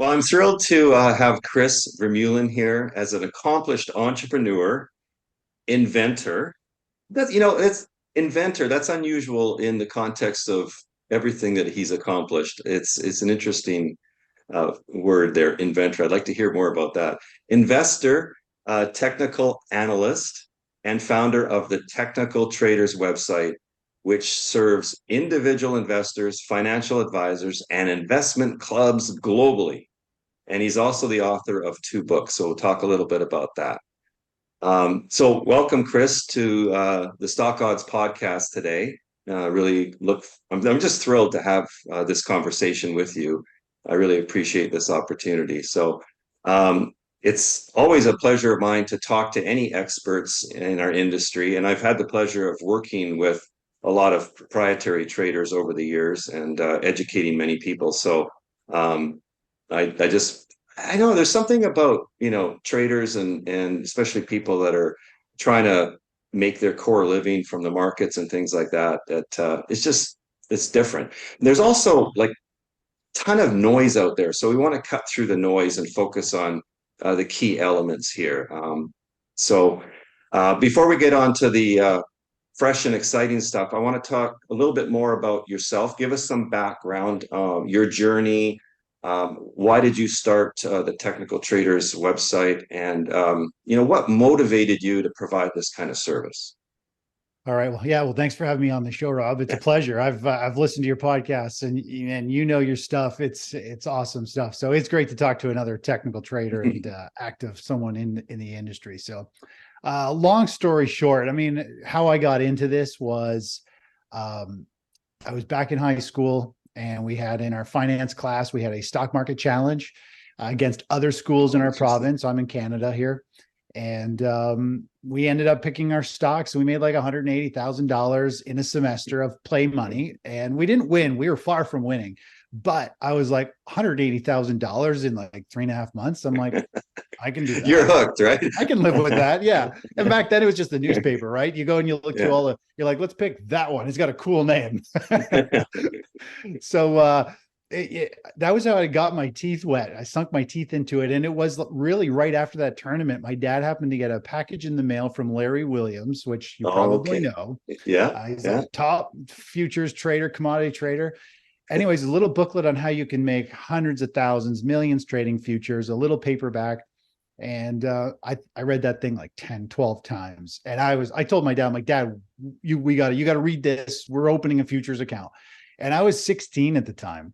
Well, I'm thrilled to have Chris Vermeulen here as an accomplished entrepreneur, inventor. It's inventor. That's unusual in the context of everything that he's accomplished. It's an interesting word there, inventor. I'd like to hear more about that. Investor, technical analyst, and founder of the Technical Traders website, which serves individual investors, financial advisors, and investment clubs globally. And he's also the author of two books. So we'll talk a little bit about that. So welcome, Chris, to the StockOdds podcast today. I'm just thrilled to have this conversation with you. I really appreciate this opportunity. It's always a pleasure of mine to talk to any experts in our industry. And I've had the pleasure of working with a lot of proprietary traders over the years and educating many people. Um, I know there's something about, traders and especially people that are trying to make their core living from the markets and things like that, it's different. There's also like ton of noise out there. So we want to cut through the noise and focus on the key elements here. Before we get on to the fresh and exciting stuff, I want to talk a little bit more about yourself. Give us some background, your journey. Why did you start the Technical Traders website, and what motivated you to provide this kind of service? All right. Well, yeah. Well, thanks for having me on the show, Rob. It's a pleasure. I've listened to your podcasts and your stuff. It's awesome stuff. So it's great to talk to another technical trader and active someone in the industry. So, long story short, I mean, how I got into this was, I was back in high school and we had in our finance class, we had a stock market challenge against other schools in our province. I'm in Canada here. And we ended up picking our stocks. We made like $180,000 in a semester of play money. And we didn't win. We were far from winning. But I was like, $180,000 in like 3.5 months. I'm like, I can do that. You're hooked, right? I can live with that. Yeah. And back then it was just the newspaper, right? You go and you look through you're like, let's pick that one. It's got a cool name. So that was how I got my teeth wet. I sunk my teeth into it. And it was really right after that tournament. My dad happened to get a package in the mail from Larry Williams, which you probably know. Yeah. He's a top futures trader, commodity trader. Anyways, a little booklet on how you can make hundreds of thousands, millions trading futures, a little paperback. And I read that thing like 10, 12 times. And I told my dad, I'm like, Dad, you got to read this. We're opening a futures account. And I was 16 at the time.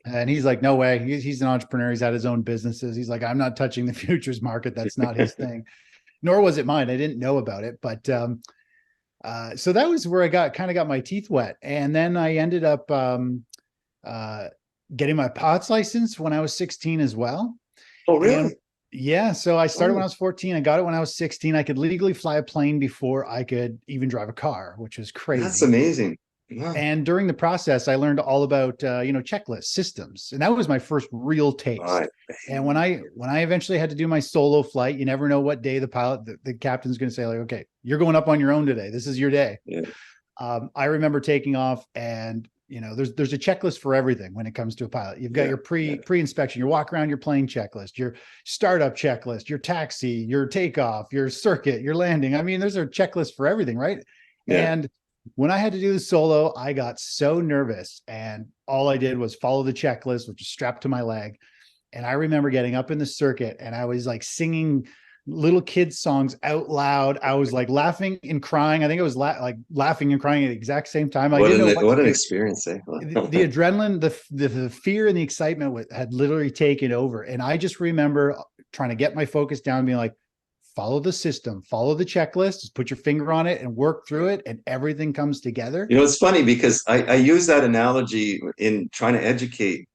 And he's like, no way. He's an entrepreneur. He's had his own businesses. He's like, I'm not touching the futures market. That's not his thing. Nor was it mine. I didn't know about it. But so that was where I got my teeth wet. And then I ended up getting my POTS license when I was 16 as well. Oh, really? And yeah. So I started when I was 14. I got it when I was 16. I could legally fly a plane before I could even drive a car, which was crazy. That's amazing. Wow. And during the process, I learned all about, checklist systems. And that was my first real taste. Right. And when I eventually had to do my solo flight, you never know what day the captain's going to say, like, okay, you're going up on your own today. This is your day. Yeah. I remember taking off and, there's a checklist for everything when it comes to a pilot. You've got your pre-inspection, your walk around your plane checklist, your startup checklist, your taxi, your takeoff, your circuit, your landing. I mean, there's a checklist for everything, right? Yeah. And when I had to do the solo, I got so nervous and all I did was follow the checklist, which is strapped to my leg. And I remember getting up in the circuit and I was like singing little kids songs out loud. I was like laughing and crying. I think I was laughing and crying at the exact same time. What an experience. Eh? The adrenaline, the fear and the excitement had literally taken over. And I just remember trying to get my focus down, being like, follow the system, follow the checklist, just put your finger on it and work through it and everything comes together. It's funny because I use that analogy in trying to educate,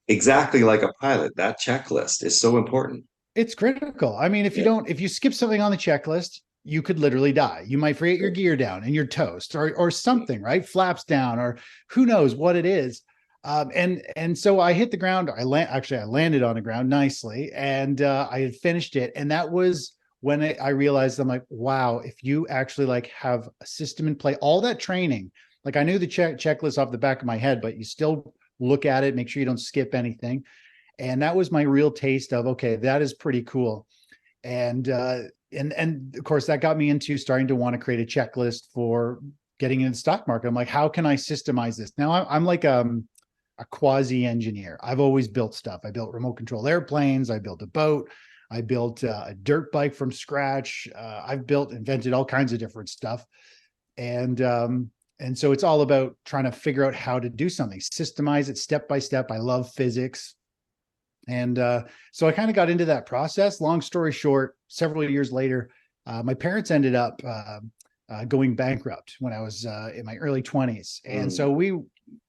exactly like a pilot. That checklist is so important. It's critical. I mean, if you skip something on the checklist, you could literally die. You might forget your gear down and you're toast or something, right? Flaps down or who knows what it is. And so I hit the ground. I landed on the ground nicely and I had finished it. And that was when I realized, I'm like, wow, if you actually have a system in play, all that training, I knew the checklist off the back of my head, but you still look at it, make sure you don't skip anything. And that was my real taste of, okay, that is pretty cool. And of course that got me into starting to want to create a checklist for getting into the stock market. I'm like, how can I systemize this? Now I'm like a quasi engineer. I've always built stuff. I built remote control airplanes. I built a boat. I built a dirt bike from scratch. I've invented all kinds of different stuff. And so it's all about trying to figure out how to do something, systemize it step by step. I love physics. And so I kind of got into that process. Long story short, several years later, my parents ended up going bankrupt when I was in my early 20s. And so we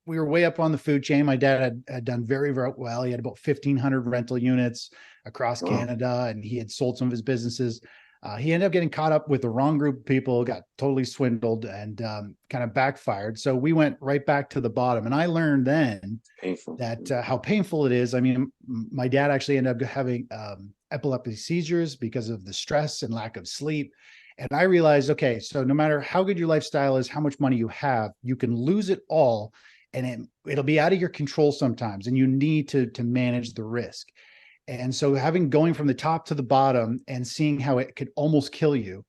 were way up on the food chain. My dad had done very, very well. He had about 1,500 rental units across Canada, and he had sold some of his businesses. He ended up getting caught up with the wrong group of people, got totally swindled, and kind of backfired. So we went right back to the bottom. And I learned then that how painful it is. I mean, my dad actually ended up having epileptic seizures because of the stress and lack of sleep. And I realized, okay, so no matter how good your lifestyle is, how much money you have, you can lose it all, and it'll be out of your control sometimes, and you need to manage the risk. And so going from the top to the bottom and seeing how it could almost kill you,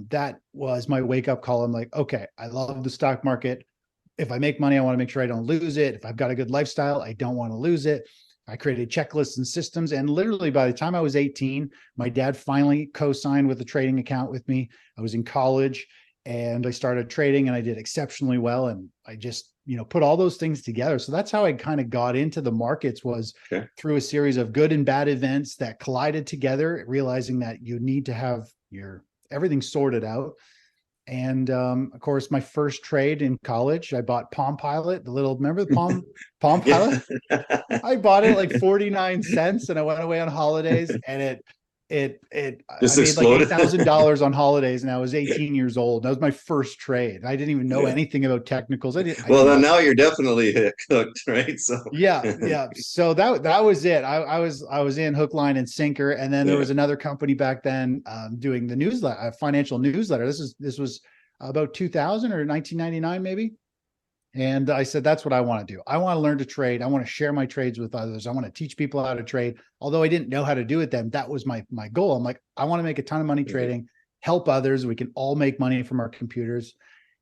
that was my wake up call. I'm like, okay, I love the stock market. If I make money, I want to make sure I don't lose it. If I've got a good lifestyle, I don't want to lose it. I created checklists and systems. And literally by the time I was 18, my dad finally co-signed with a trading account with me. I was in college and I started trading, and I did exceptionally well. And I just, put all those things together. So that's how I kind of got into the markets, was through a series of good and bad events that collided together, realizing that you need to have everything sorted out. And of course, my first trade in college, I bought Palm Pilot, remember the Palm Pilot? I bought it like 49 cents, and I went away on holidays, and I just made exploded. like $8,000 on holidays, and I was 18 years old. That was my first trade. I didn't even know anything about technicals. Well, now you're definitely hooked, right? So yeah. So that was it. I was in hook, line, and sinker. And then there was another company back then doing the newsletter, financial newsletter. This was about 2000 or 1999 maybe. And I said, that's what I want to do. I want to learn to trade. I want to share my trades with others. I want to teach people how to trade. Although I didn't know how to do it then, that was my goal. I'm like, I want to make a ton of money trading, help others. We can all make money from our computers.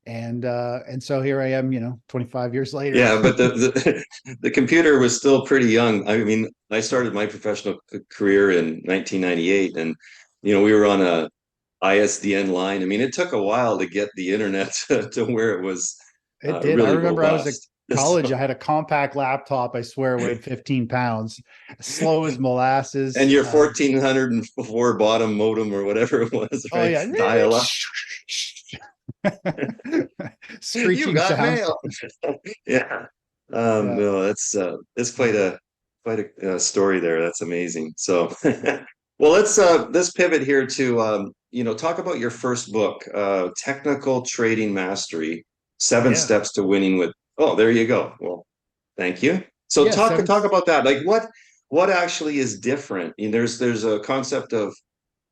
And so here I am, 25 years later. Yeah, but the computer was still pretty young. I mean, I started my professional career in 1998, and we were on a ISDN line. I mean, it took a while to get the internet to where it was. It did. Really I remember robust. I was at college. I had a compact laptop. I swear it weighed 15 pounds, slow as molasses. And your 1404 bottom modem or whatever it was, right? Oh yeah, dial up. Screeching you got sound. mail. Yeah. No, it's quite a story there. That's amazing. So, well, let's pivot here to talk about your first book, Technical Trading Mastery: 7 Steps to Winning with. Oh, there you go. Well, thank you. So talk about that. Like what actually is different? There's a concept of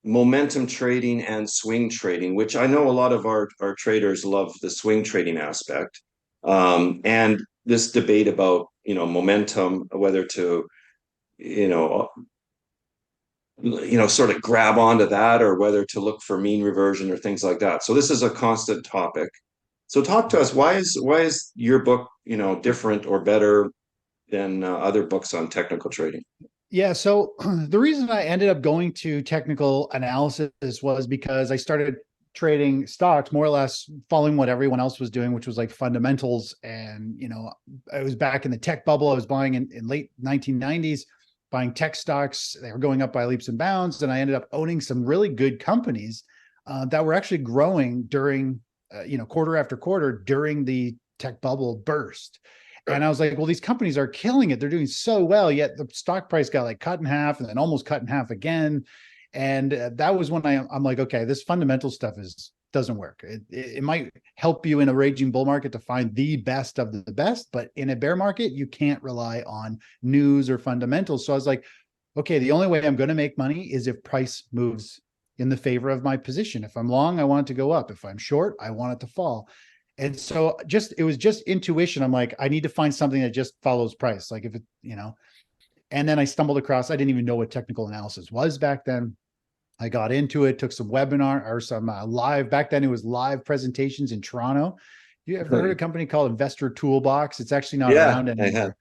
momentum trading and swing trading, which I know a lot of our traders love the swing trading aspect. And this debate about, momentum, whether to, sort of grab onto that or whether to look for mean reversion or things like that. So this is a constant topic. So talk to us. Why is your book, different or better than other books on technical trading? Yeah. So the reason I ended up going to technical analysis was because I started trading stocks more or less following what everyone else was doing, which was like fundamentals. And, I was back in the tech bubble. I was buying in late 1990s, buying tech stocks. They were going up by leaps and bounds. And I ended up owning some really good companies that were actually growing during, quarter after quarter during the tech bubble burst. And I was like, well, these companies are killing it. They're doing so well, yet the stock price got like cut in half and then almost cut in half again. And that was when I'm like, okay, this fundamental stuff doesn't work. It might help you in a raging bull market to find the best of the best, but in a bear market, you can't rely on news or fundamentals. So I was like, okay, the only way I'm going to make money is if price moves in the favor of my position. If I'm long, I want it to go up. If I'm short, I want it to fall. And so it was just intuition. I'm like, I need to find something that just follows price. Like if it, And then I stumbled across, I didn't even know what technical analysis was back then. I got into it, took some webinar or some live, back then it was live presentations in Toronto. You ever heard of a company called Investor Toolbox? It's actually not Yeah, around I have. anymore.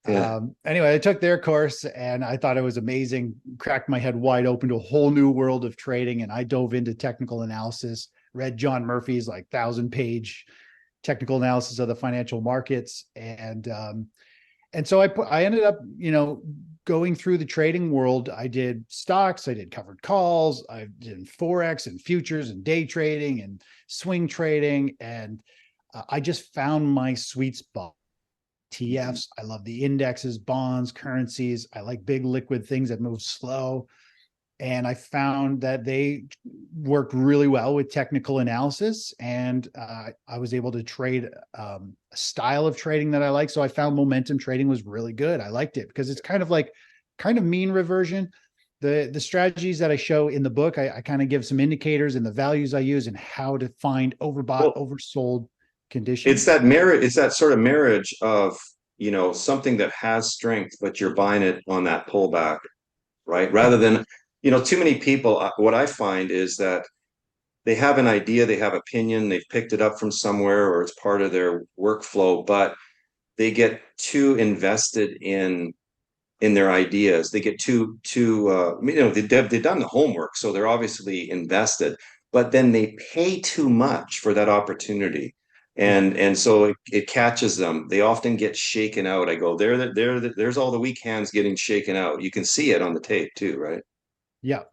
Yeah. Anyway, I took their course and I thought it was amazing, cracked my head wide open to a whole new world of trading. And I dove into technical analysis, read John Murphy's like 1,000-page technical analysis of the financial markets. And so I ended up, going through the trading world. I did stocks, I did covered calls, I did Forex and futures and day trading and swing trading. And I just found my sweet spot. ETFs. I love the indexes, bonds, currencies. I like big liquid things that move slow. And I found that they worked really well with technical analysis. And I was able to trade a style of trading that I like. So I found momentum trading was really good. I liked it because it's kind of mean reversion. The strategies that I show in the book, I kind of give some indicators and the values I use and how to find overbought, oversold conditions. It's that sort of marriage of, something that has strength, but you're buying it on that pullback, right? Rather than, too many people, what I find is that they have an idea, they have opinion, they've picked it up from somewhere or it's part of their workflow, but they get too invested in their ideas. They get they've done the homework, so they're obviously invested, but then they pay too much for that opportunity. And so it catches them. They often get shaken out. I go, there's all the weak hands getting shaken out. You can see it on the tape too, right? Yeah.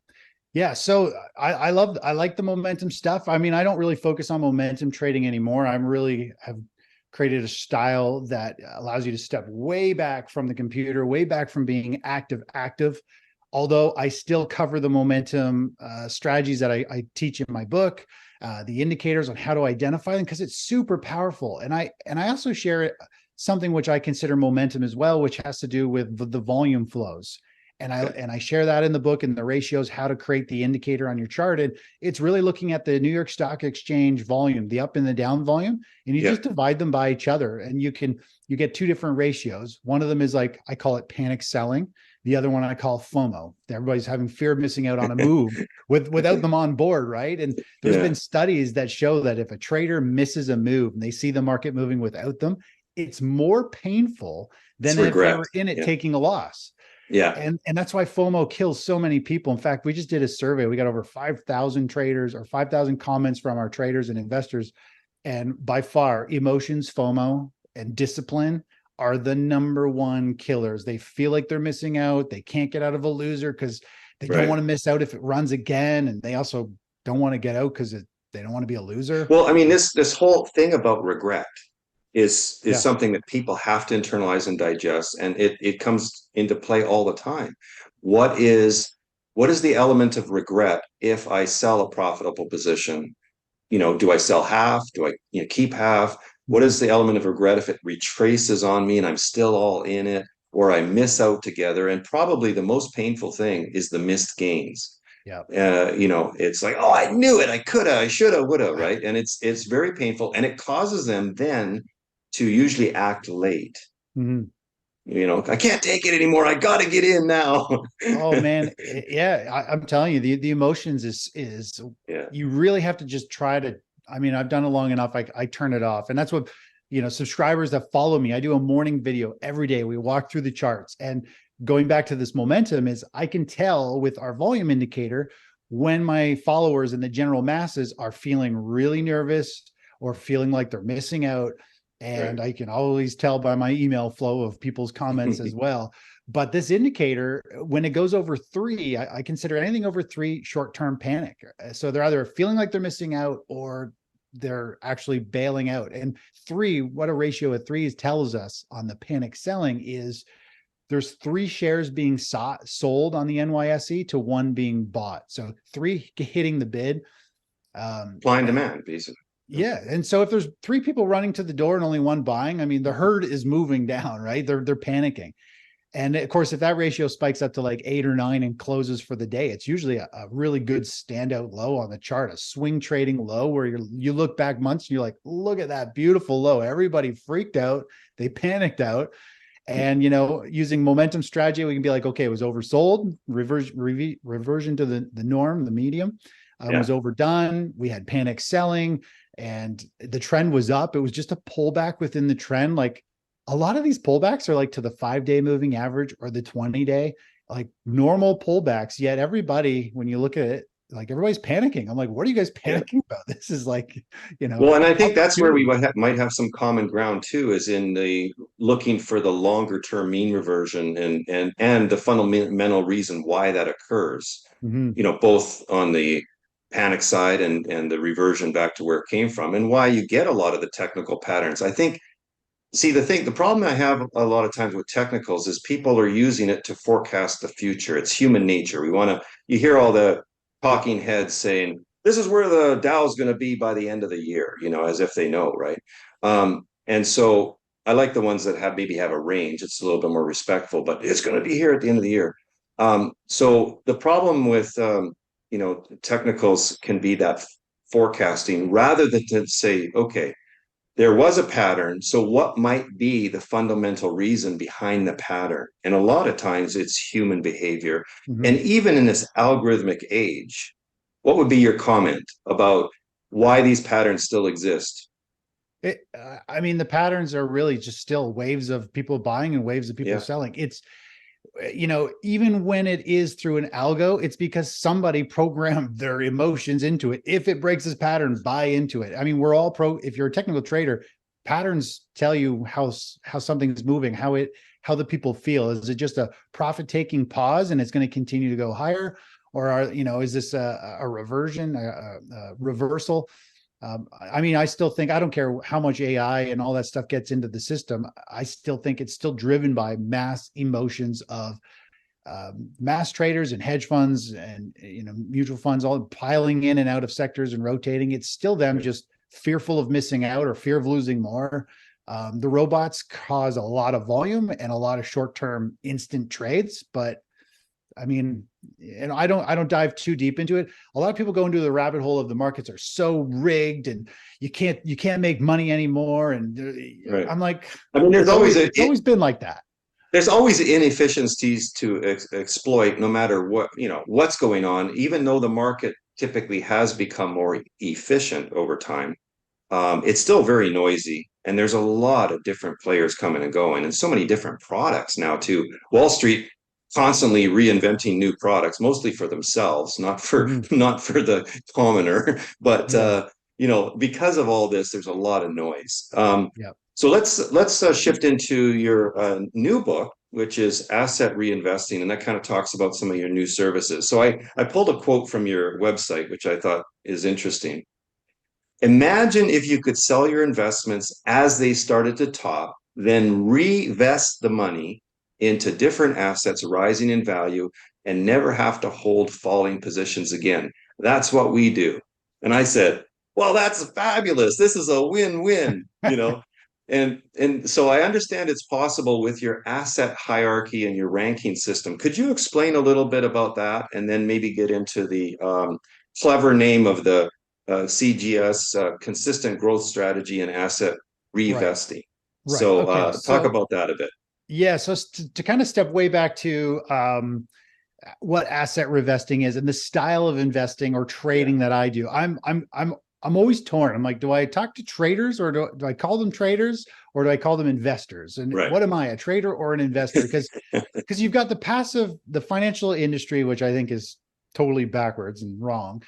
Yeah. So I like the momentum stuff. I mean, I don't really focus on momentum trading anymore. Have created a style that allows you to step way back from the computer, way back from being active. Although I still cover the momentum strategies that I teach in my book, the indicators on how to identify them, because it's super powerful. And I also share something which I consider momentum as well, which has to do with the volume flows. And I share that in the book and the ratios, how to create the indicator on your chart. And it's really looking at the New York Stock Exchange volume, the up and the down volume, and you just divide them by each other. And you get two different ratios. One of them is like, I call it panic selling. The other one I call FOMO. Everybody's having fear of missing out on a move without them on board, right? And there's been studies that show that if a trader misses a move and they see the market moving without them, it's more painful than if they were in it taking a loss. Yeah. And that's why FOMO kills so many people. In fact, we just did a survey. We got over 5,000 traders or 5,000 comments from our traders and investors. And by far, emotions, FOMO, and discipline are the number one killers. They feel like they're missing out. They can't get out of a loser because they don't want to miss out if it runs again. And they also don't want to get out because they don't want to be a loser. Well, I mean, this whole thing about regret is something that people have to internalize and digest, and it comes into play all the time. What is the element of regret if I sell a profitable position? Do I sell half? Do I keep half? What is the element of regret if it retraces on me and I'm still all in it, or I miss out together? And probably the most painful thing is the missed gains. Yeah. It's like, oh, I knew it. I coulda, I shoulda, woulda, right? And it's very painful, and it causes them then to usually act late. I can't take it anymore. I got to get in now. Oh man. I'm telling you, the emotions is you really have to just try to, I mean, I've done it long enough. I turn it off. And that's what, subscribers that follow me, I do a morning video every day. We walk through the charts, and going back to this momentum is I can tell with our volume indicator when my followers and the general masses are feeling really nervous or feeling like they're missing out. And I can always tell by my email flow of people's comments as well. But this indicator, when it goes over 3, I consider anything over 3 short-term panic. So they're either feeling like they're missing out or they're actually bailing out. And 3, what a ratio of 3 tells us on the panic selling is there's 3 shares being sold on the NYSE to 1 being bought. So 3 hitting the bid. Supply and demand, basically. Yeah. And so if there's 3 people running to the door and only 1 buying, I mean, the herd is moving down, right? They're panicking. And of course, if that ratio spikes up to like 8 or 9 and closes for the day, it's usually a really good standout low on the chart, a swing trading low where you look back months and you're like, look at that beautiful low. Everybody freaked out. They panicked out. And, using momentum strategy, we can be like, okay, it was oversold, reversion to the norm, the medium, was overdone. We had panic selling and the trend was up. It was just a pullback within the trend. Like a lot of these pullbacks are like to the 5-day moving average or the 20-day, like normal pullbacks. Yet everybody, when you look at it, like everybody's panicking. I'm like, what are you guys panicking about? This is like, Well, and I think that's where we might have some common ground too, is in the looking for the longer term mean reversion and the fundamental reason why that occurs. Both on the panic side and the reversion back to where it came from, and why you get a lot of the technical patterns. I think, the problem I have a lot of times with technicals is people are using it to forecast the future. It's human nature. You hear all the talking heads saying, this is where the Dow is going to be by the end of the year, as if they know, right? And so I like the ones that maybe have a range. It's a little bit more respectful, but it's going to be here at the end of the year. So the problem with, technicals can be that forecasting rather than to say, okay, there was a pattern. So what might be the fundamental reason behind the pattern? And a lot of times it's human behavior. And even in this algorithmic age, what would be your comment about why these patterns still exist? The patterns are really just still waves of people buying and waves of people selling. It's, even when it is through an algo, it's because somebody programmed their emotions into it. If it breaks this pattern, buy into it. We're all if you're a technical trader, patterns tell you how something's moving, how the people feel. Is it just a profit-taking pause and it's going to continue to go higher? Or is this a reversion, a reversal? I still think, I don't care how much AI and all that stuff gets into the system. I still think it's still driven by mass emotions of mass traders and hedge funds and, mutual funds all piling in and out of sectors and rotating. It's still them just fearful of missing out or fear of losing more. The robots cause a lot of volume and a lot of short-term instant trades, but I don't dive too deep into it. A lot of people go into the rabbit hole of the markets are so rigged and you can't make money anymore. And I'm like, there's it's always been like that. There's always inefficiencies to exploit, no matter what's going on. Even though the market typically has become more efficient over time, it's still very noisy. And there's a lot of different players coming and going, and so many different products now too. Wall Street constantly reinventing new products, mostly for themselves, not for the commoner. But because of all this, there's a lot of noise. So let's shift into your new book, which is Asset Reinvesting, and that kind of talks about some of your new services. So I pulled a quote from your website, which I thought is interesting. Imagine if you could sell your investments as they started to top, then reinvest the money into different assets rising in value and never have to hold falling positions again. That's what we do. And I said, well, that's fabulous. This is a win-win, And so I understand it's possible with your asset hierarchy and your ranking system. Could you explain a little bit about that and then maybe get into the clever name of the CGS, consistent growth strategy and asset reinvesting? Right. So talk about that a bit. Yeah. So to kind of step way back to what asset revesting is and the style of investing or trading that I do, I'm always torn. I'm like, do I talk to traders or do I call them traders or do I call them investors? And what am I, a trader or an investor? Because you've got the financial industry, which I think is totally backwards and wrong,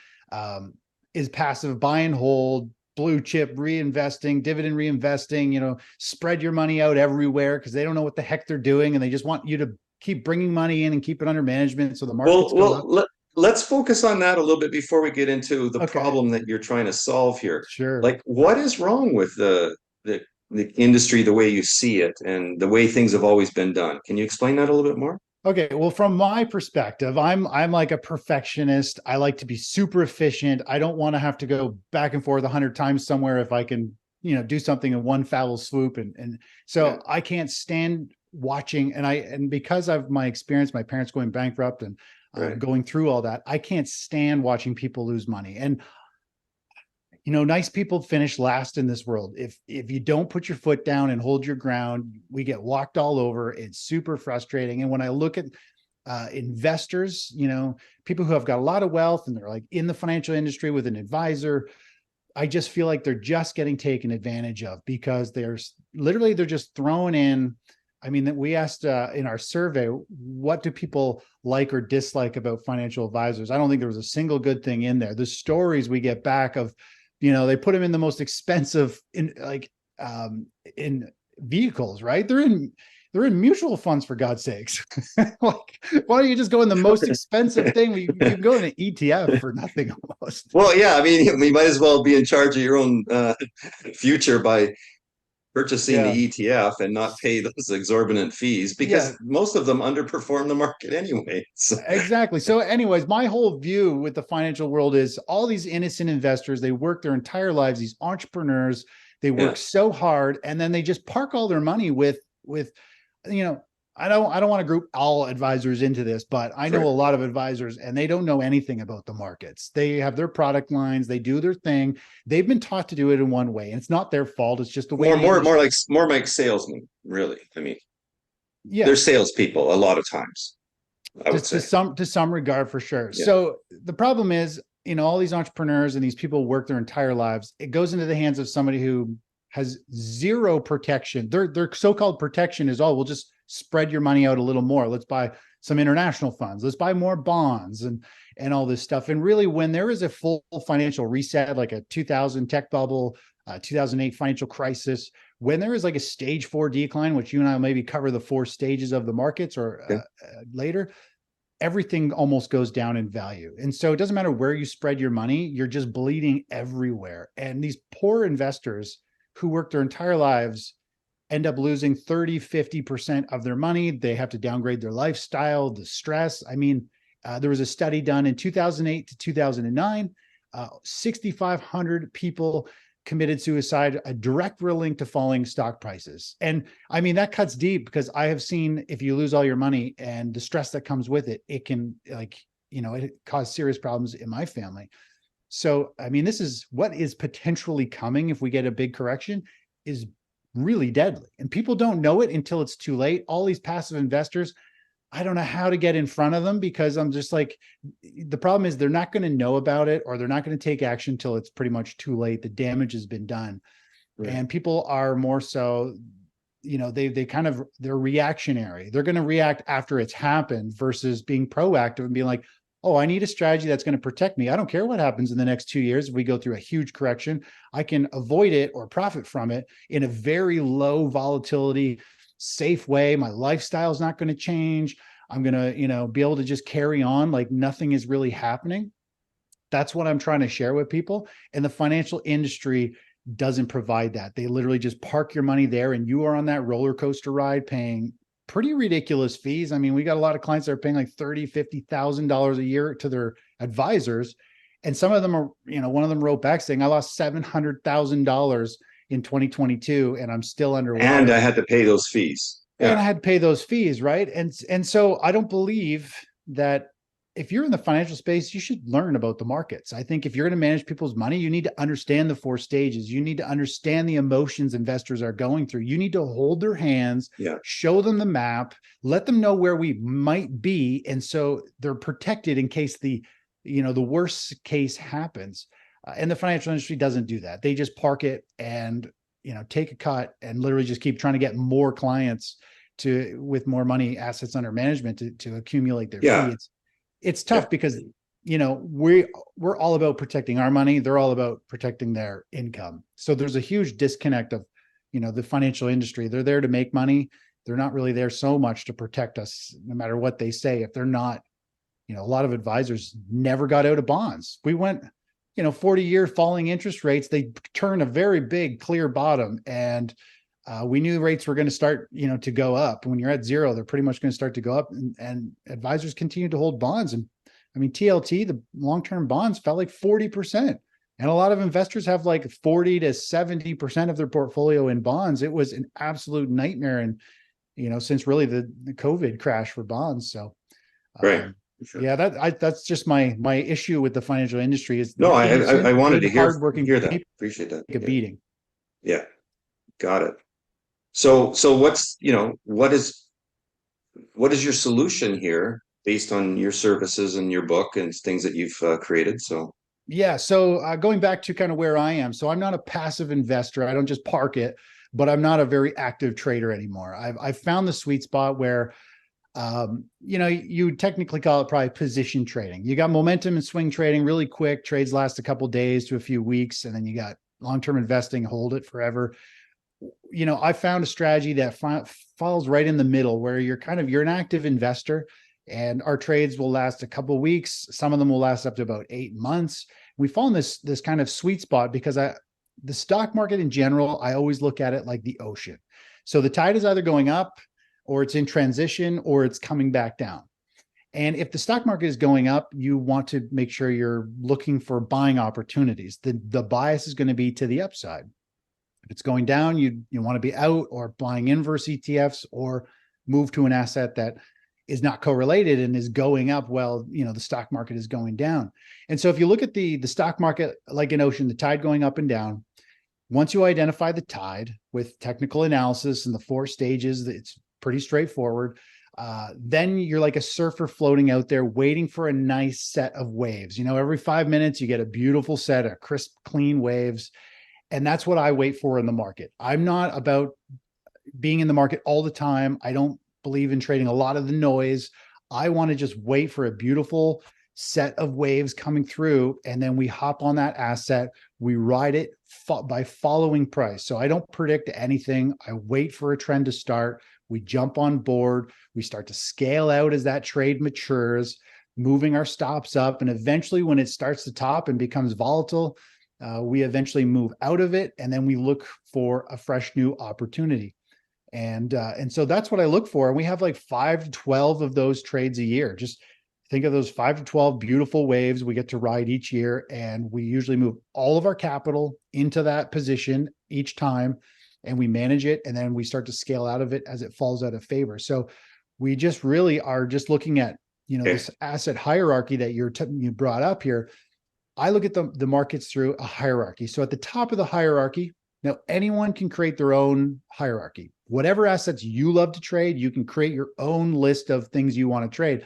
is passive buy and hold, blue chip reinvesting, dividend reinvesting, spread your money out everywhere because they don't know what the heck they're doing. And they just want you to keep bringing money in and keep it under management. So the market's let's focus on that a little bit before we get into the problem that you're trying to solve here. Sure. Like, what is wrong with the industry, the way you see it and the way things have always been done? Can you explain that a little bit more? Okay. Well, from my perspective, I'm like a perfectionist. I like to be super efficient. I don't want to have to go back and forth 100 times somewhere if I can, do something in one foul swoop. And so I can't stand watching. And because of my experience, my parents going bankrupt and going through all that, I can't stand watching people lose money. And nice people finish last in this world. If you don't put your foot down and hold your ground, we get walked all over. It's super frustrating. And when I look at investors, people who have got a lot of wealth and they're like in the financial industry with an advisor, I just feel like they're just getting taken advantage of because they're just throwing in. I mean, that we asked in our survey, what do people like or dislike about financial advisors? I don't think there was a single good thing in there. The stories we get back of, they put them in the most expensive in vehicles, right? They're in mutual funds, for God's sakes. Like, why don't you just go in the most expensive thing? You can go in an ETF for nothing almost. Well, yeah, I mean, we might as well be in charge of your own future by purchasing the ETF and not pay those exorbitant fees, because most of them underperform the market anyway. So. Exactly. So anyways, my whole view with the financial world is all these innocent investors, they work their entire lives, these entrepreneurs, they work so hard, and then they just park all their money with I don't want to group all advisors into this, but I know a lot of advisors and they don't know anything about the markets. They have their product lines, they do their thing. They've been taught to do it in one way, and it's not their fault. It's just the way. More like salesmen, really. I mean, they're salespeople a lot of times. I would say to some regard, for sure. Yeah. So the problem is, all these entrepreneurs and these people work their entire lives. It goes into the hands of somebody who has zero protection. Their so-called protection is, we'll just spread your money out a little more. Let's buy some international funds. Let's buy more bonds and all this stuff. And really, when there is a full financial reset, like a 2000 tech bubble, 2008 financial crisis, when there is like a stage 4 decline, which you and I will maybe cover the 4 stages of the markets or later, everything almost goes down in value. And so it doesn't matter where you spread your money, you're just bleeding everywhere. And these poor investors who work their entire lives end up losing 30, 50% of their money. They have to downgrade their lifestyle, the stress. I mean, there was a study done in 2008 to 2009. 6,500 people committed suicide, a direct link to falling stock prices. And I mean, that cuts deep, because I have seen, if you lose all your money and the stress that comes with it, it can it cause serious problems in my family. So, I mean, this is what is potentially coming if we get a big correction is really deadly. And people don't know it until it's too late. All these passive investors, I don't know how to get in front of them, because I'm just like, the problem is they're not going to know about it, or they're not going to take action until it's pretty much too late. The damage has been done. Right. And people are more so, they're reactionary. They're going to react after it's happened versus being proactive and being like, oh, I need a strategy that's going to protect me. I don't care what happens in the next 2 years. If we go through a huge correction, I can avoid it or profit from it in a very low volatility, safe way. My lifestyle is not going to change. I'm going to, be able to just carry on like nothing is really happening. That's what I'm trying to share with people. And the financial industry doesn't provide that. They literally just park your money there, and you are on that roller coaster ride paying pretty ridiculous fees. I mean, we got a lot of clients that are paying like $30,000, $50,000 a year to their advisors. And some of them are, one of them wrote back saying, I lost $700,000 in 2022 and I'm still underwater. And I had to pay those fees. Yeah. And I had to pay those fees, right? And so I don't believe that if you're in the financial space, you should learn about the markets. I think if you're going to manage people's money, you need to understand the 4 stages. You need to understand the emotions investors are going through. You need to hold their hands, show them the map, let them know where we might be. And so they're protected in case the worst case happens. And the financial industry doesn't do that. They just park it and, take a cut and literally just keep trying to get more clients with more money, assets under management to accumulate their fees. It's tough because, we're all about protecting our money. They're all about protecting their income. So there's a huge disconnect of, the financial industry. They're there to make money. They're not really there so much to protect us, no matter what they say. If they're not, a lot of advisors never got out of bonds. We went, 40-year falling interest rates. They turned a very big clear bottom, and we knew rates were going to start, to go up. When you're at zero, they're pretty much going to start to go up, and advisors continue to hold bonds. And I mean, TLT, the long-term bonds fell like 40%. And a lot of investors have like 40 to 70% of their portfolio in bonds. It was an absolute nightmare. And, since really the COVID crash for bonds. So, right. sure. Yeah, that's just my issue with the financial industry is no, I wanted to hardworking hear that. people Appreciate that. take a beating. Yeah, got it. So what's, what is your solution here based on your services and your book and things that you've created? So Yeah. So going back to kind of where I am, so I'm not a passive investor. I don't just park it, but I'm not a very active trader anymore. I've found the sweet spot where, you technically call it probably position trading. You got momentum and swing trading, really quick trades, last a couple days to a few weeks, and then you got long-term investing, hold it forever. I found a strategy that falls right in the middle where you're an active investor, and our trades will last a couple of weeks. Some of them will last up to about 8 months. We fall in this kind of sweet spot because the stock market in general, I always look at it like the ocean. So the tide is either going up, or it's in transition, or it's coming back down. And if the stock market is going up, you want to make sure you're looking for buying opportunities. The bias is going to be to the upside. If it's going down, you want to be out or buying inverse ETFs, or move to an asset that is not correlated and is going up while the stock market is going down. And so if you look at the stock market like an ocean, the tide going up and down, once you identify the tide with technical analysis and the 4 stages, it's pretty straightforward. Then you're like a surfer floating out there waiting for a nice set of waves. Every 5 minutes you get a beautiful set of crisp, clean waves. And that's what I wait for in the market. I'm not about being in the market all the time. I don't believe in trading a lot of the noise. I want to just wait for a beautiful set of waves coming through, and then we hop on that asset. We ride it by following price. So I don't predict anything. I wait for a trend to start. We jump on board. We start to scale out as that trade matures, moving our stops up. And eventually, when it starts to top and becomes volatile, we eventually move out of it, and then we look for a fresh new opportunity. And so that's what I look for. And we have like 5 to 12 of those trades a year. Just think of those 5 to 12 beautiful waves we get to ride each year. And we usually move all of our capital into that position each time, and we manage it. And then we start to scale out of it as it falls out of favor. So we just really are just looking at, this asset hierarchy that you brought up here. I look at the markets through a hierarchy. So at the top of the hierarchy, now anyone can create their own hierarchy. Whatever assets you love to trade, you can create your own list of things you want to trade.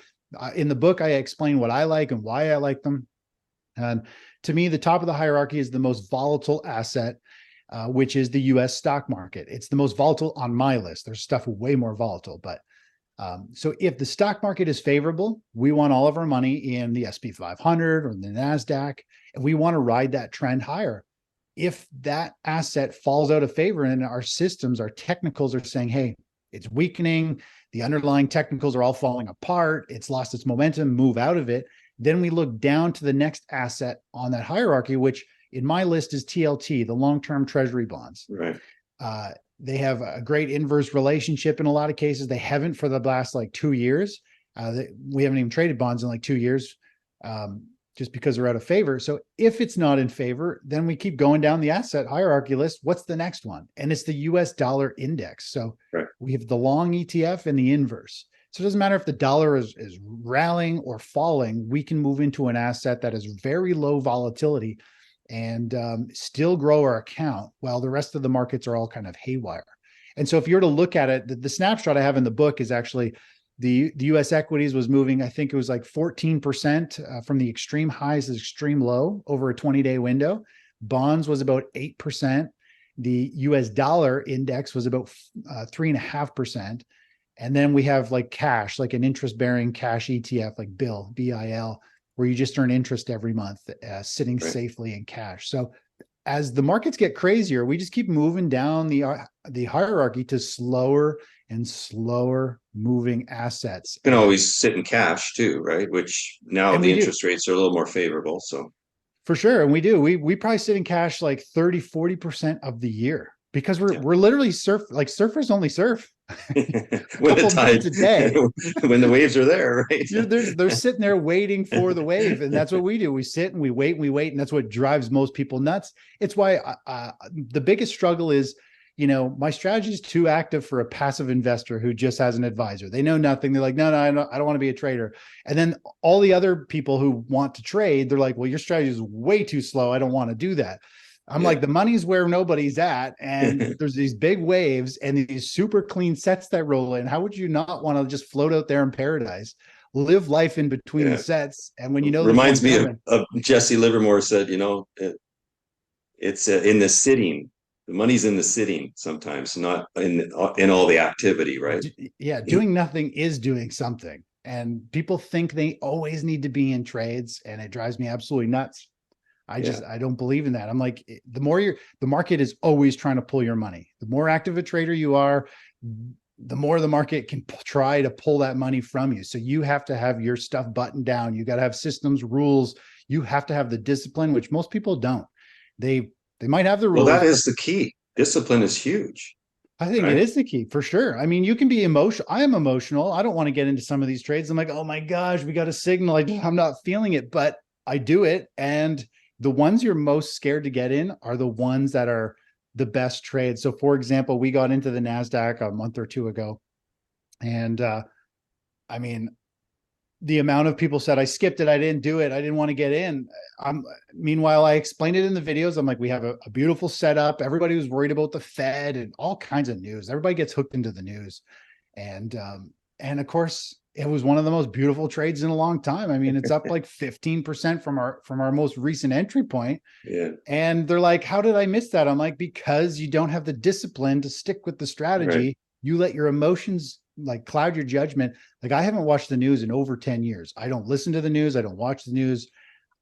In the book, I explain what I like and why I like them. And to me, the top of the hierarchy is the most volatile asset, which is the US stock market. It's the most volatile on my list. There's stuff way more volatile, but so if the stock market is favorable, we want all of our money in the SP 500 or the NASDAQ, and we want to ride that trend higher. If that asset falls out of favor and our systems, our technicals are saying, hey, it's weakening, the underlying technicals are all falling apart, it's lost its momentum, move out of it, then we look down to the next asset on that hierarchy, which in my list is TLT, the long-term treasury bonds. Right. They have a great inverse relationship in a lot of cases. They haven't for the last 2 years. We haven't even traded bonds in 2 years just because they're out of favor. So if it's not in favor, then we keep going down the asset hierarchy list. What's the next one? And it's the US dollar index. So we have the long ETF and the inverse. So it doesn't matter if the dollar is rallying or falling, we can move into an asset that is very low volatility and still grow our account while the rest of the markets are all kind of haywire. And so if you're to look at it, the snapshot I have in the book is actually the US equities was moving, I think it was 14% from the extreme highs to the extreme low over a 20-day window. Bonds was about 8%. The US dollar index was about 3.5%. And then we have cash, an interest-bearing cash ETF, like BIL, where you just earn interest every month, sitting safely in cash. So as the markets get crazier, we just keep moving down the hierarchy to slower and slower moving assets. You can always sit in cash too, right? Which now the interest rates are a little more favorable. So for sure. And we do. We probably sit in cash 30, 40% of the year because we're literally surfers only surf. When the tide, a day. When the waves are there, right? They're sitting there waiting for the wave, and that's what we do. We sit and we wait, and that's what drives most people nuts. It's why the biggest struggle is my strategy is too active for a passive investor who just has an advisor. They know nothing. They're like, no, I don't want to be a trader. And then all the other people who want to trade, they're like, well, your strategy is way too slow. I don't want to do that. I'm like, the money's where nobody's at. And there's these big waves and these super clean sets that roll in. How would you not want to just float out there in paradise, live life in between the sets? And when reminds me of Jesse Livermore said, it's in the sitting. The money's in the sitting sometimes, not in all the activity, right? Yeah, doing nothing is doing something. And people think they always need to be in trades, and it drives me absolutely nuts. I don't believe in that. I'm like, the market is always trying to pull your money. The more active a trader you are, the more the market can try to pull that money from you. So you have to have your stuff buttoned down. You got to have systems, rules. You have to have the discipline, which most people don't. They might have the rules. Well, that is the key. Discipline is huge. I think it is the key for sure. I mean, you can be emotional. I am emotional. I don't want to get into some of these trades. I'm like, oh my gosh, we got a signal. I'm not feeling it, but I do it. And the ones you're most scared to get in are the ones that are the best trades. So for example, we got into the NASDAQ a month or two ago. And I mean, the amount of people said, I skipped it. I didn't do it. I didn't want to get in. Meanwhile, I explained it in the videos. I'm like, we have a beautiful setup. Everybody was worried about the Fed and all kinds of news. Everybody gets hooked into the news. And of course, it was one of the most beautiful trades in a long time. I mean, it's up like 15% from our most recent entry point. Yeah. And they're like, how did I miss that? I'm like, because you don't have the discipline to stick with the strategy. Right. You let your emotions like cloud your judgment. Like, I haven't watched the news in over 10 years. I don't listen to the news. I don't watch the news.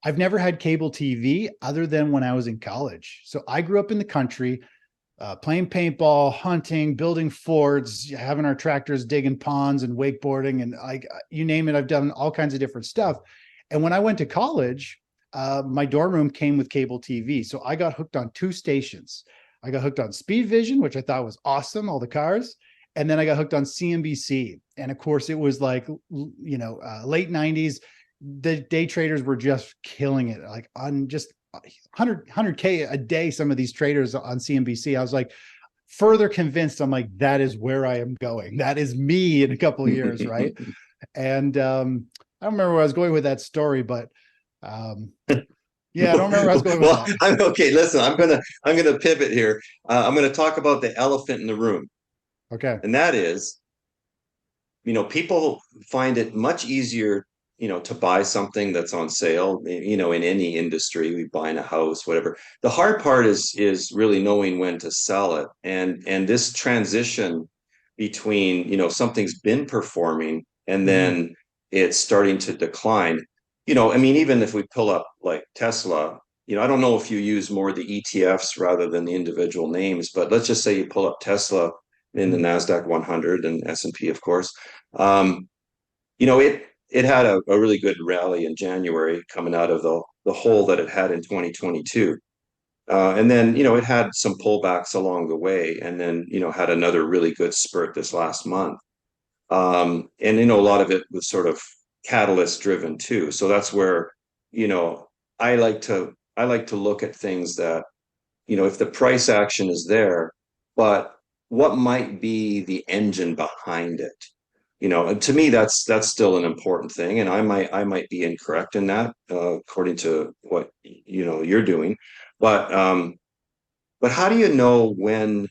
I've never had cable TV other than when I was in college. So I grew up in the country, playing paintball, hunting, building forts, having our tractors digging ponds and wakeboarding, and like you name it, I've done all kinds of different stuff. And when I went to college, my dorm room came with cable TV. So I got hooked on 2 stations. I got hooked on Speed Vision, which I thought was awesome, all the cars. And then I got hooked on CNBC. And of course, it was like, late 90s. The day traders were just killing it, like on just 100K a day. Some of these traders on CNBC, I was like further convinced. I'm like, that is where I am going. That is me in a couple of years. Right. And I don't remember where I was going with that story, but I don't remember where I was going with that. Okay, listen, I'm gonna pivot here. I'm gonna talk about the elephant in the room. Okay. And that is, people find it much easier, to buy something that's on sale, in any industry. We buying a house, whatever. The hard part is really knowing when to sell it. And this transition between, something's been performing and then it's starting to decline. Even if we pull up like Tesla, I don't know if you use more of the ETFs rather than the individual names, but let's just say you pull up Tesla in the NASDAQ 100 and S&P, of course. It had a really good rally in January coming out of the hole that it had in 2022. And then, it had some pullbacks along the way, and then, had another really good spurt this last month. And, a lot of it was sort of catalyst driven too. So that's where, I like to look at things that, if the price action is there, but what might be the engine behind it? To me, that's still an important thing. And I might be incorrect in that, according to what, you're doing. But how do you know when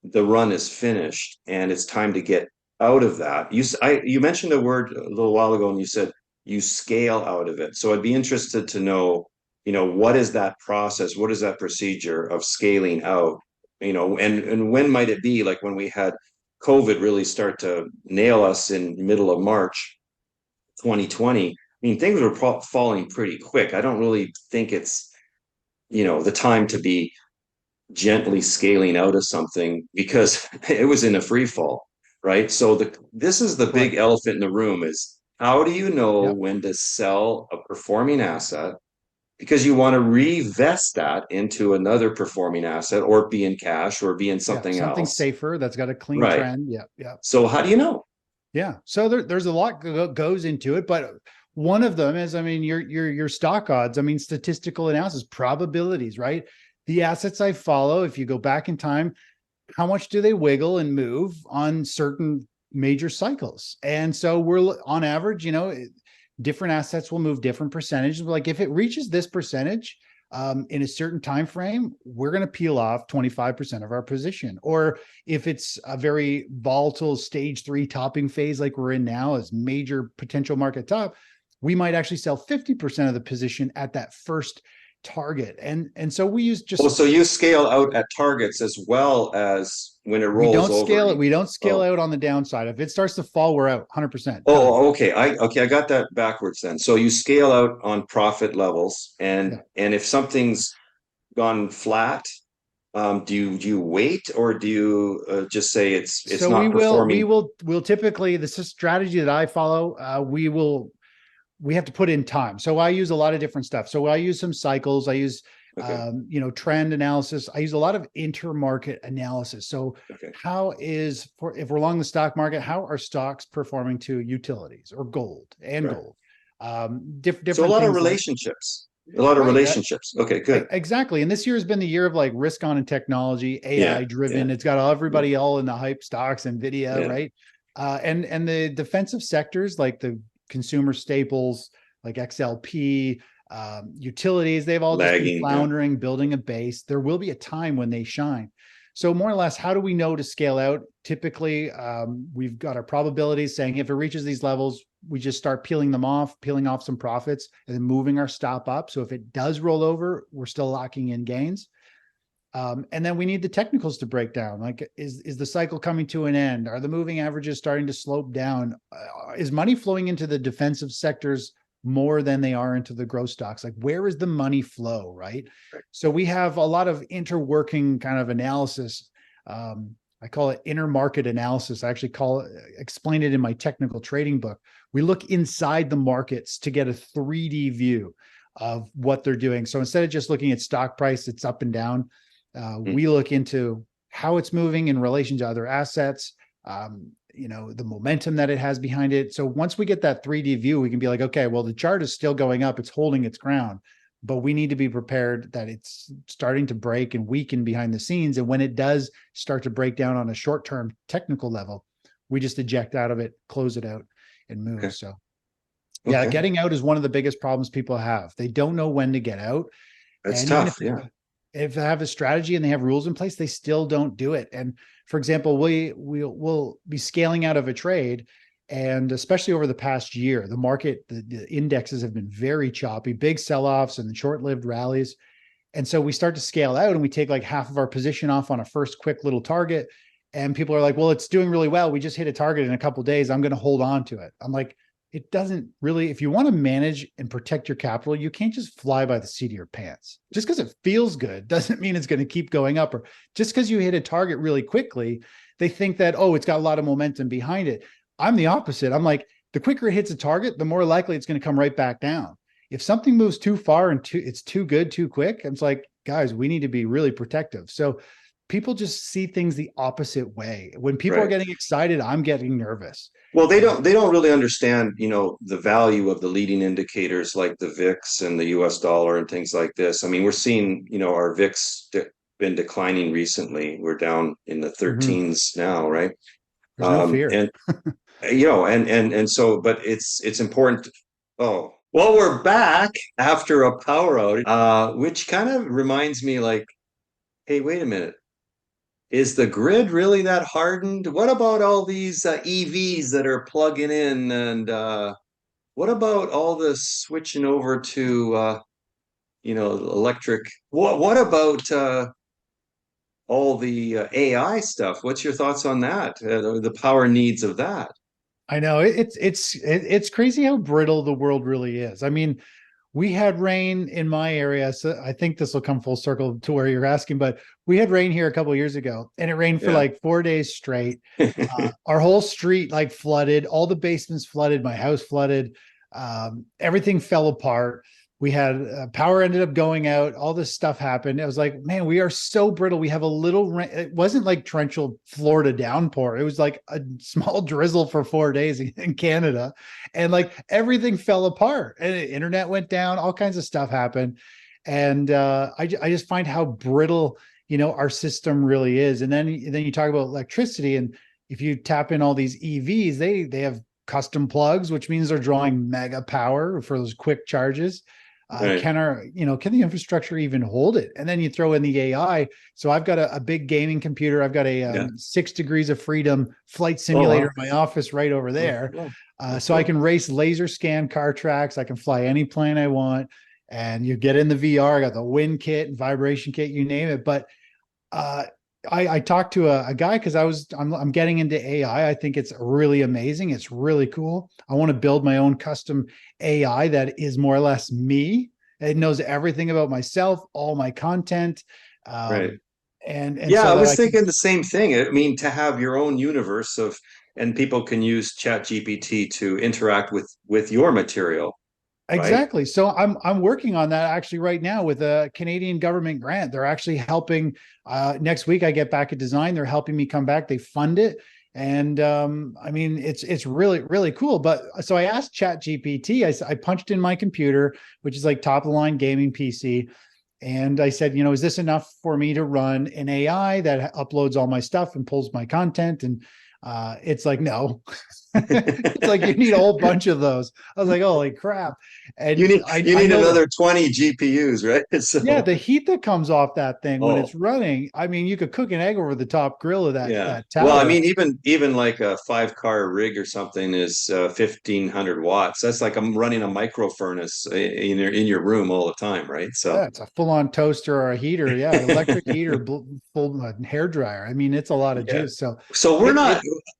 the run is finished and it's time to get out of that? You mentioned a word a little while ago and you said you scale out of it. So I'd be interested to know, what is that process? What is that procedure of scaling out? And when might it be? Like when we had COVID really start to nail us in middle of March 2020. Things were falling pretty quick. I don't really think it's, the time to be gently scaling out of something because it was in a free fall, right? So this is the big elephant in the room is how do you know when to sell a performing asset? Because you want to reinvest that into another performing asset or be in cash or be in something else. Something safer that's got a clean trend. Yeah. So how do you know? Yeah. So there's a lot goes into it, but one of them is, your stock odds, statistical analysis, probabilities, right? The assets I follow, if you go back in time, how much do they wiggle and move on certain major cycles? And so we're on average, different assets will move different percentages. Like if it reaches this percentage in a certain time frame, we're going to peel off 25% of our position. Or if it's a very volatile stage 3 topping phase like we're in now as major potential market top, we might actually sell 50% of the position at that first target. And so we use just so you scale out at targets as well as when it rolls we don't over. scale it. We don't scale out on the downside. If it starts to fall, we're out 100%. Oh, okay. I got that backwards then. So you scale out on profit levels, and if something's gone flat, do you wait, or do you just say it's so not performing? We'll typically, this is a strategy that I follow. We have to put in time. So I use a lot of different stuff. So I use some cycles. I use trend analysis. I use a lot of intermarket analysis. So if we're long the stock market, how are stocks performing to utilities or gold and gold? Different. So a lot of relationships. A lot of relationships. Okay, good. Exactly. And this year has been the year of like risk on and technology, AI driven. It's got everybody all in the hype stocks, NVIDIA, right? And the defensive sectors like the consumer staples, like XLP, utilities, they've all just been floundering, building a base. There will be a time when they shine. So more or less, how do we know to scale out? Typically, we've got our probabilities saying if it reaches these levels, we just start peeling off some profits and then moving our stop up. So if it does roll over, we're still locking in gains. And then we need the technicals to break down. Like, is the cycle coming to an end? Are the moving averages starting to slope down? Is money flowing into the defensive sectors more than they are into the growth stocks? Like, where is the money flow, right? So we have a lot of interworking kind of analysis. I call it inner market analysis. I actually explain it in my technical trading book. We look inside the markets to get a 3D view of what they're doing. So instead of just looking at stock price, it's up and down. We look into how it's moving in relation to other assets, the momentum that it has behind it. So once we get that 3D view, we can be like, okay, well, the chart is still going up. It's holding its ground, but we need to be prepared that it's starting to break and weaken behind the scenes. And when it does start to break down on a short-term technical level, we just eject out of it, close it out, and move. Okay. So getting out is one of the biggest problems people have. They don't know when to get out. That's tough. If they have a strategy and they have rules in place, they still don't do it. And for example, we'll be scaling out of a trade, and especially over the past year, the market, the indexes have been very choppy, big sell-offs and short-lived rallies. And so we start to scale out and we take like half of our position off on a first quick little target. And people are like, well, it's doing really well. We just hit a target in a couple of days. I'm going to hold on to it. I'm like, it doesn't really, if you want to manage and protect your capital, you can't just fly by the seat of your pants. Just because it feels good doesn't mean it's going to keep going up. Or just because you hit a target really quickly, they think that, oh, it's got a lot of momentum behind it. I'm the opposite. I'm like, the quicker it hits a target, the more likely it's going to come right back down. If something moves too far and it's too good, too quick, it's like, guys, we need to be really protective. So people just see things the opposite way. When people are getting excited, I'm getting nervous. Well, they don't really understand, the value of the leading indicators like the VIX and the US dollar and things like this. I mean, we're seeing, our VIX been declining recently. We're down in the 13s now, right? There's no fear. And and so, but it's important. Oh, well, we're back after a power outage, which kind of reminds me like, hey, wait a minute. Is the grid really that hardened? What about all these EVs that are plugging in? And what about all this switching over to, electric? What about all the AI stuff? What's your thoughts on that? The power needs of that? I know it's crazy how brittle the world really is. I mean, we had rain in my area. So I think this will come full circle to where you're asking, but we had rain here a couple of years ago and it rained for like 4 days straight. Our whole street like flooded, all the basements flooded, my house flooded, everything fell apart. We had power ended up going out. All this stuff happened. It was like, man, we are so brittle. We have a little rain. It wasn't like torrential Florida downpour. It was like a small drizzle for 4 days in Canada. And like everything fell apart and the internet went down. All kinds of stuff happened. And I just find how brittle, our system really is. And then you talk about electricity, and if you tap in all these EVs, they have custom plugs, which means they're drawing mega power for those quick charges. Right. Can the infrastructure even hold it? And then you throw in the AI. So I've got a big gaming computer. I've got a 6 Degrees of Freedom flight simulator in my office right over there. So I can race laser scan car tracks. I can fly any plane I want. And you get in the VR. I got the wind kit and vibration kit, you name it. But I talked to a guy because I'm getting into AI. I think it's really amazing. It's really cool. I want to build my own custom AI that is more or less me. It knows everything about myself, all my content. Right. And yeah, so I was thinking the same thing. I mean, to have your own universe and people can use Chat GPT to interact with your material. Exactly. Right? So I'm working on that actually right now with a Canadian government grant. They're actually helping. Next week I get back at design. They're helping me come back. They fund it. And I mean, it's really, really cool. But so I asked Chat GPT, I punched in my computer, which is like top of the line gaming PC. And I said, is this enough for me to run an AI that uploads all my stuff and pulls my content? And it's like, no. It's like you need a whole bunch of those. I was like, holy crap. And you need another 20 GPUs, right? So, yeah, the heat that comes off that thing when it's running, I mean, you could cook an egg over the top grill of that tower. Well, I mean, even like a 5-car rig or something is 1,500 watts. That's like I'm running a micro furnace in your room all the time, right? So yeah, it's a full-on toaster or a heater. Yeah, electric heater, full hair dryer. I mean, it's a lot of juice. So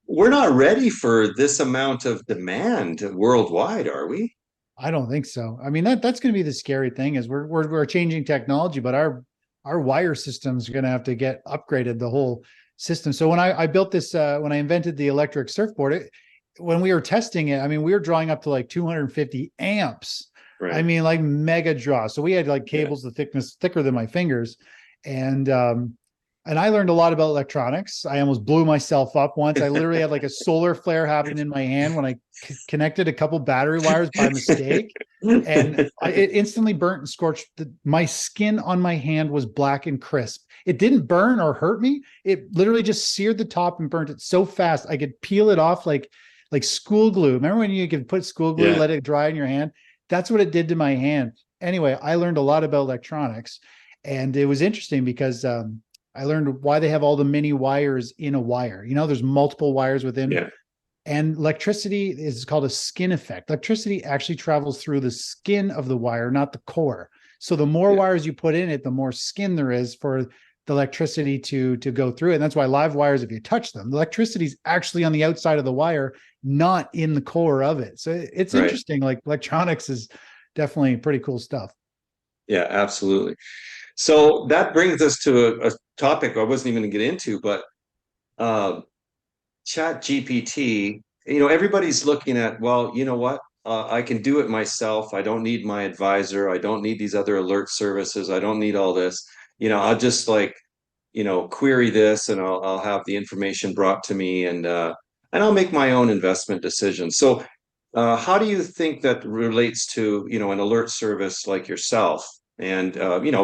we're not ready for this amount of demand worldwide, are we? I don't think so. I mean, that's going to be the scary thing is we're changing technology, but our wire systems are going to have to get upgraded, the whole system. So when I built this, when I invented the electric surfboard, when we were testing it, I mean, we were drawing up to like 250 amps. Right. I mean, like mega draw. So we had like cables the thickness thicker than my fingers. And I learned a lot about electronics. I almost blew myself up once. I literally had like a solar flare happen in my hand when I connected a couple battery wires by mistake. And it instantly burnt and scorched. My skin on my hand was black and crisp. It didn't burn or hurt me. It literally just seared the top and burnt it so fast. I could peel it off like school glue. Remember when you could put school glue, let it dry in your hand? That's what it did to my hand. Anyway, I learned a lot about electronics. And it was interesting because I learned why they have all the mini wires in a wire. There's multiple wires within. Yeah. And electricity is called a skin effect. Electricity actually travels through the skin of the wire, not the core. So the more wires you put in it, the more skin there is for the electricity to go through it. And that's why live wires, if you touch them, the electricity is actually on the outside of the wire, not in the core of it. So it's interesting. Like electronics is definitely pretty cool stuff. Yeah, absolutely. So that brings us to a topic I wasn't even going to get into, but Chat GPT, everybody's looking at, well, you know what? I can do it myself. I don't need my advisor. I don't need these other alert services. I don't need all this. I'll just query this and I'll have the information brought to me and I'll make my own investment decisions. So how do you think that relates to, an alert service like yourself? And,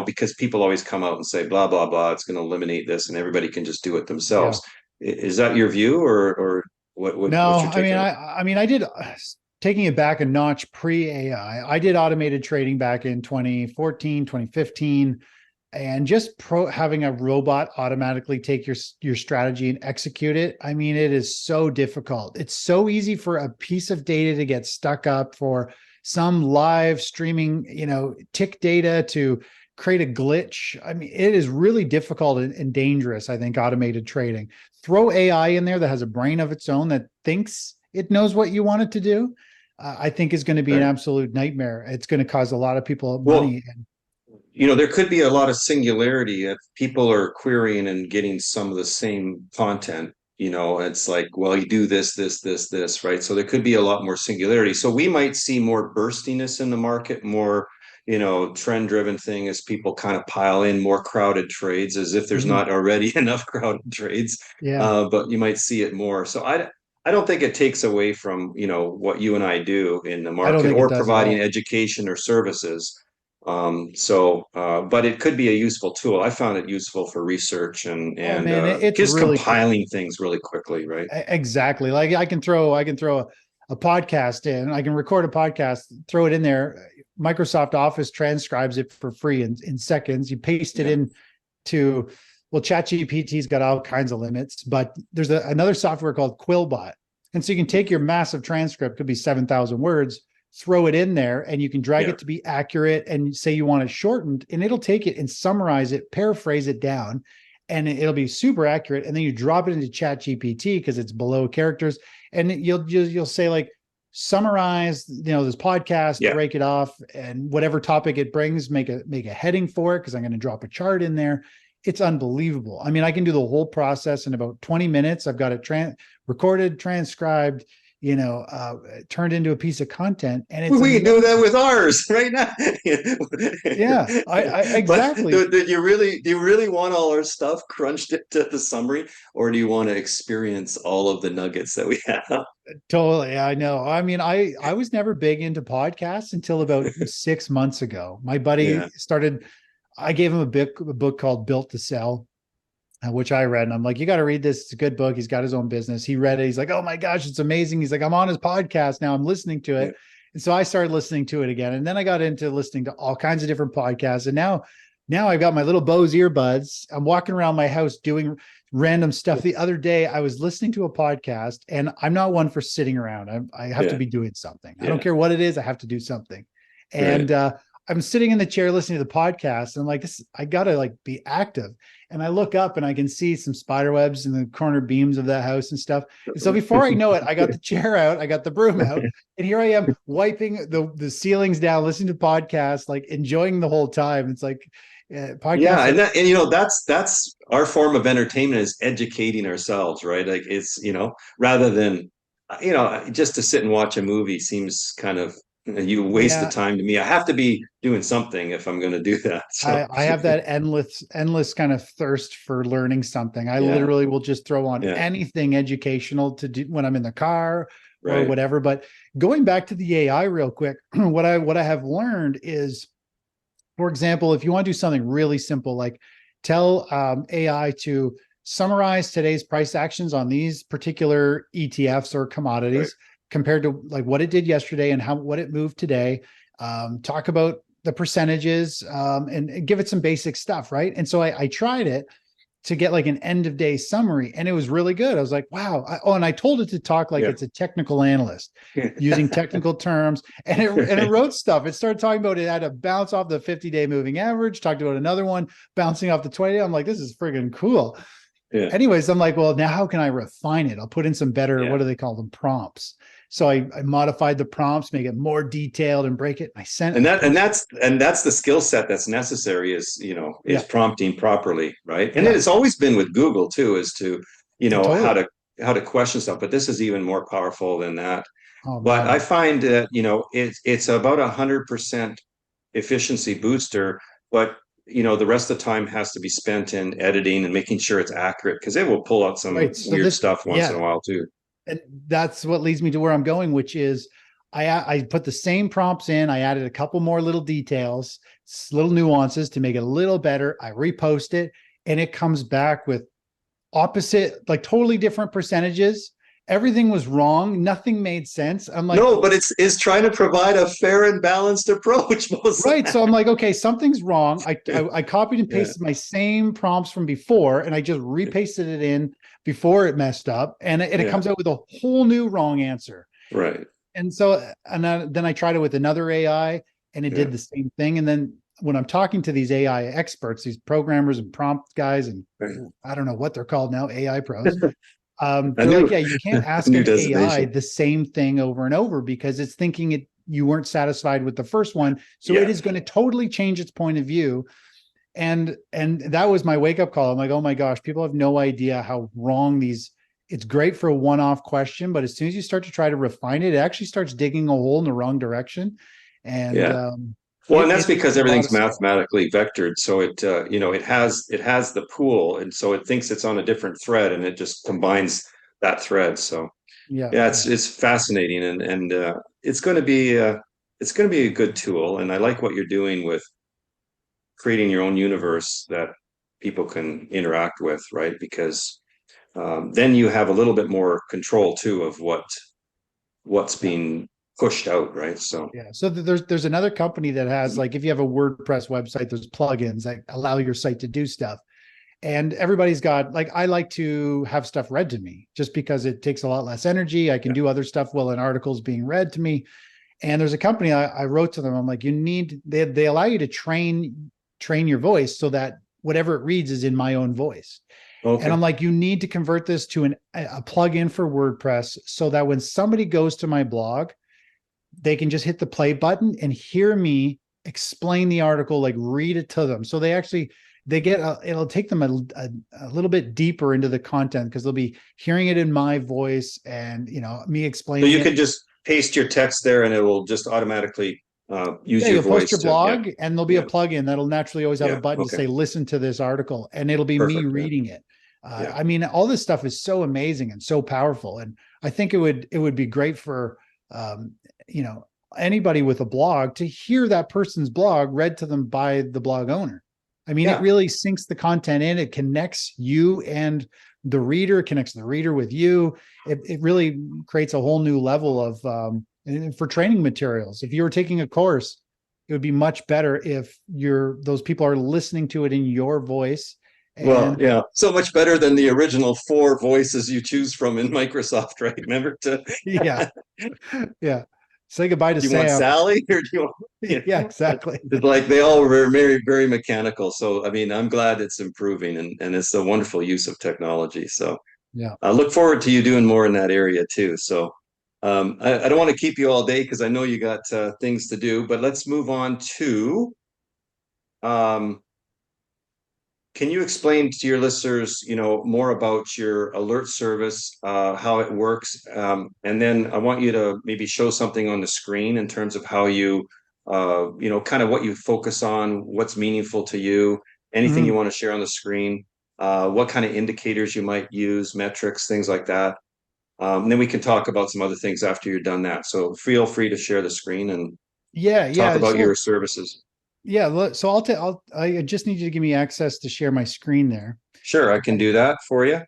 because people always come out and say, blah, blah, blah, it's going to eliminate this and everybody can just do it themselves. Yeah. Is that your view or what? No, I mean, I did taking it back a notch pre-AI. I did automated trading back in 2014, 2015, and just having a robot automatically take your strategy and execute it. I mean, it is so difficult. It's so easy for a piece of data to get stuck up, for some live streaming, tick data to create a glitch. I mean, it is really difficult and dangerous, I think, automated trading. Throw AI in there that has a brain of its own that thinks it knows what you want it to do, I think is going to be an absolute nightmare. It's going to cause a lot of people money. There could be a lot of singularity if people are querying and getting some of the same content. It's like, well, you do this, right? So there could be a lot more singularity. So we might see more burstiness in the market, more, trend-driven thing as people kind of pile in more crowded trades, as if there's not already enough crowded trades. Yeah. But you might see it more. So I don't think it takes away from, what you and I do in the market or providing education or services. But it could be a useful tool. I found it useful for research Oh man, it's just really cool. compiling things really quickly, right? Exactly. Like I can throw a podcast in, I can record a podcast, throw it in there. Microsoft Office transcribes it for free in seconds. You paste it in to, well, ChatGPT's got all kinds of limits, but there's another software called Quillbot. And so you can take your massive transcript, could be 7,000 words, throw it in there, and you can drag it to be accurate and say you want it shortened, and it'll take it and summarize it, paraphrase it down, and it'll be super accurate. And then you drop it into ChatGPT because it's below characters, and you'll say like, summarize, this podcast, break it off, and whatever topic it brings, make a heading for it because I'm going to drop a chart in there. It's unbelievable. I mean, I can do the whole process in about 20 minutes. I've got it recorded, transcribed, turned into a piece of content. And we can do that with ours right now. Yeah, exactly. Do you really want all our stuff crunched into the summary, or do you want to experience all of the nuggets that we have? Totally. I know. I mean, I was never big into podcasts until about 6 months ago. My buddy I gave him a book called Built to Sell, which I read. And I'm like, you got to read this. It's a good book. He's got his own business. He read it. He's like, oh my gosh, it's amazing. He's like, I'm on his podcast now. I'm listening to it. Yeah. And so I started listening to it again. And then I got into listening to all kinds of different podcasts. And now I've got my little Bose earbuds. I'm walking around my house doing random stuff. The other day I was listening to a podcast, and I'm not one for sitting around. I have to be doing something. I don't care what it is. I have to do something. And, I'm sitting in the chair listening to the podcast, and I'm like, I gotta like be active. And I look up and I can see some spider webs in the corner beams of that house and stuff. And so before I know it, I got the chair out, I got the broom out, and here I am wiping the ceilings down, listening to podcasts, like enjoying the whole time. It's like podcast. Yeah, and that's our form of entertainment, is educating ourselves, right? Like it's rather than just to sit and watch a movie seems kind of, you waste the time to me. I have to be doing something if I'm going to do that. So I have that endless kind of thirst for learning something. I literally will just throw on anything educational to do when I'm in the car or whatever. But going back to the AI real quick, what I have learned is, for example, if you want to do something really simple, like tell AI to summarize today's price actions on these particular ETFs or commodities, compared to like what it did yesterday and what it moved today. Talk about the percentages and give it some basic stuff, right? And so I tried it to get like an end of day summary, and it was really good. I was like, wow. And I told it to talk like it's a technical analyst using technical terms, and it wrote stuff. It started talking about, it had to bounce off the 50-day moving average, talked about another one bouncing off the 20-day. I'm like, this is friggin' cool. Yeah. Anyways, I'm like, well, now how can I refine it? I'll put in some better, what do they call them? Prompts. So I modified the prompts, make it more detailed, and break it. I sent and that's the skill set that's necessary, is prompting properly, right? And it's always been with Google too, is to how to question stuff. But this is even more powerful than that. But I find that it's about 100% efficiency booster, but the rest of the time has to be spent in editing and making sure it's accurate, because it will pull out some weird stuff once in a while too. And that's what leads me to where I'm going, which is I put the same prompts in. I added a couple more little details, little nuances to make it a little better. I repost it, and it comes back with opposite, like totally different percentages. Everything was wrong. Nothing made sense. I'm like, no, but it's trying to provide a fair and balanced approach. Right. So I'm like, okay, something's wrong. I copied and pasted my same prompts from before, and I just repasted it in before it messed up, and it comes out with a whole new wrong answer. Right. And so, then I tried it with another AI, and it did the same thing. And then when I'm talking to these AI experts, these programmers and prompt guys, and I don't know what they're called now, AI pros. They're like, you can't ask an AI the same thing over and over, because it's thinking you weren't satisfied with the first one. So it is going to totally change its point of view. And that was my wake up call. I'm like, oh my gosh, people have no idea how wrong it's great for a one-off question, but as soon as you start to try to refine it, it actually starts digging a hole in the wrong direction. And and that's because everything's mathematically vectored. So it has the pool, and so it thinks it's on a different thread, and it just combines that thread. So it's fascinating, and it's going to be a good tool. And I like what you're doing with creating your own universe that people can interact with, right? Because then you have a little bit more control too of what's being pushed out, right? So yeah. So there's another company that has, like, if you have a WordPress website, there's plugins that allow your site to do stuff. And everybody's got, like, I like to have stuff read to me just because it takes a lot less energy. I can do other stuff while an article's being read to me. And there's a company I wrote to them. I'm like, they allow you to train your voice so that whatever it reads is in my own voice. Okay. And I'm like, you need to convert this to a plugin for WordPress so that when somebody goes to my blog, they can just hit the play button and hear me explain the article, like read it to them. So it'll take them a little bit deeper into the content because they'll be hearing it in my voice and, me explaining. So you could just paste your text there and it will just automatically use your voice. Post your blog and there'll be a plugin that'll naturally always have a button to say, listen to this article, and it'll be me reading it. I mean, all this stuff is so amazing and so powerful. And I think it would be great for, anybody with a blog to hear that person's blog read to them by the blog owner. I mean, it really sinks the content in. It connects you and the reader, connects the reader with you. It really creates a whole new level of, for training materials. If you were taking a course, it would be much better if those people are listening to it in your voice. So much better than the original 4 voices you choose from in Microsoft, right? Remember to say goodbye to Sam. Do you want Sally or do you want? Yeah, exactly. It's like they all were very, very mechanical. So I mean, I'm glad it's improving, and it's a wonderful use of technology. So I look forward to you doing more in that area too. So I don't want to keep you all day because I know you got things to do, but let's move on to can you explain to your listeners, more about your alert service, how it works? And then I want you to maybe show something on the screen in terms of how you, kind of what you focus on, what's meaningful to you, anything you want to share on the screen, what kind of indicators you might use, metrics, things like that. And then we can talk about some other things after you're done that. So feel free to share the screen and talk about your services. Yeah, so I just need you to give me access to share my screen there. Sure, I can do that for you.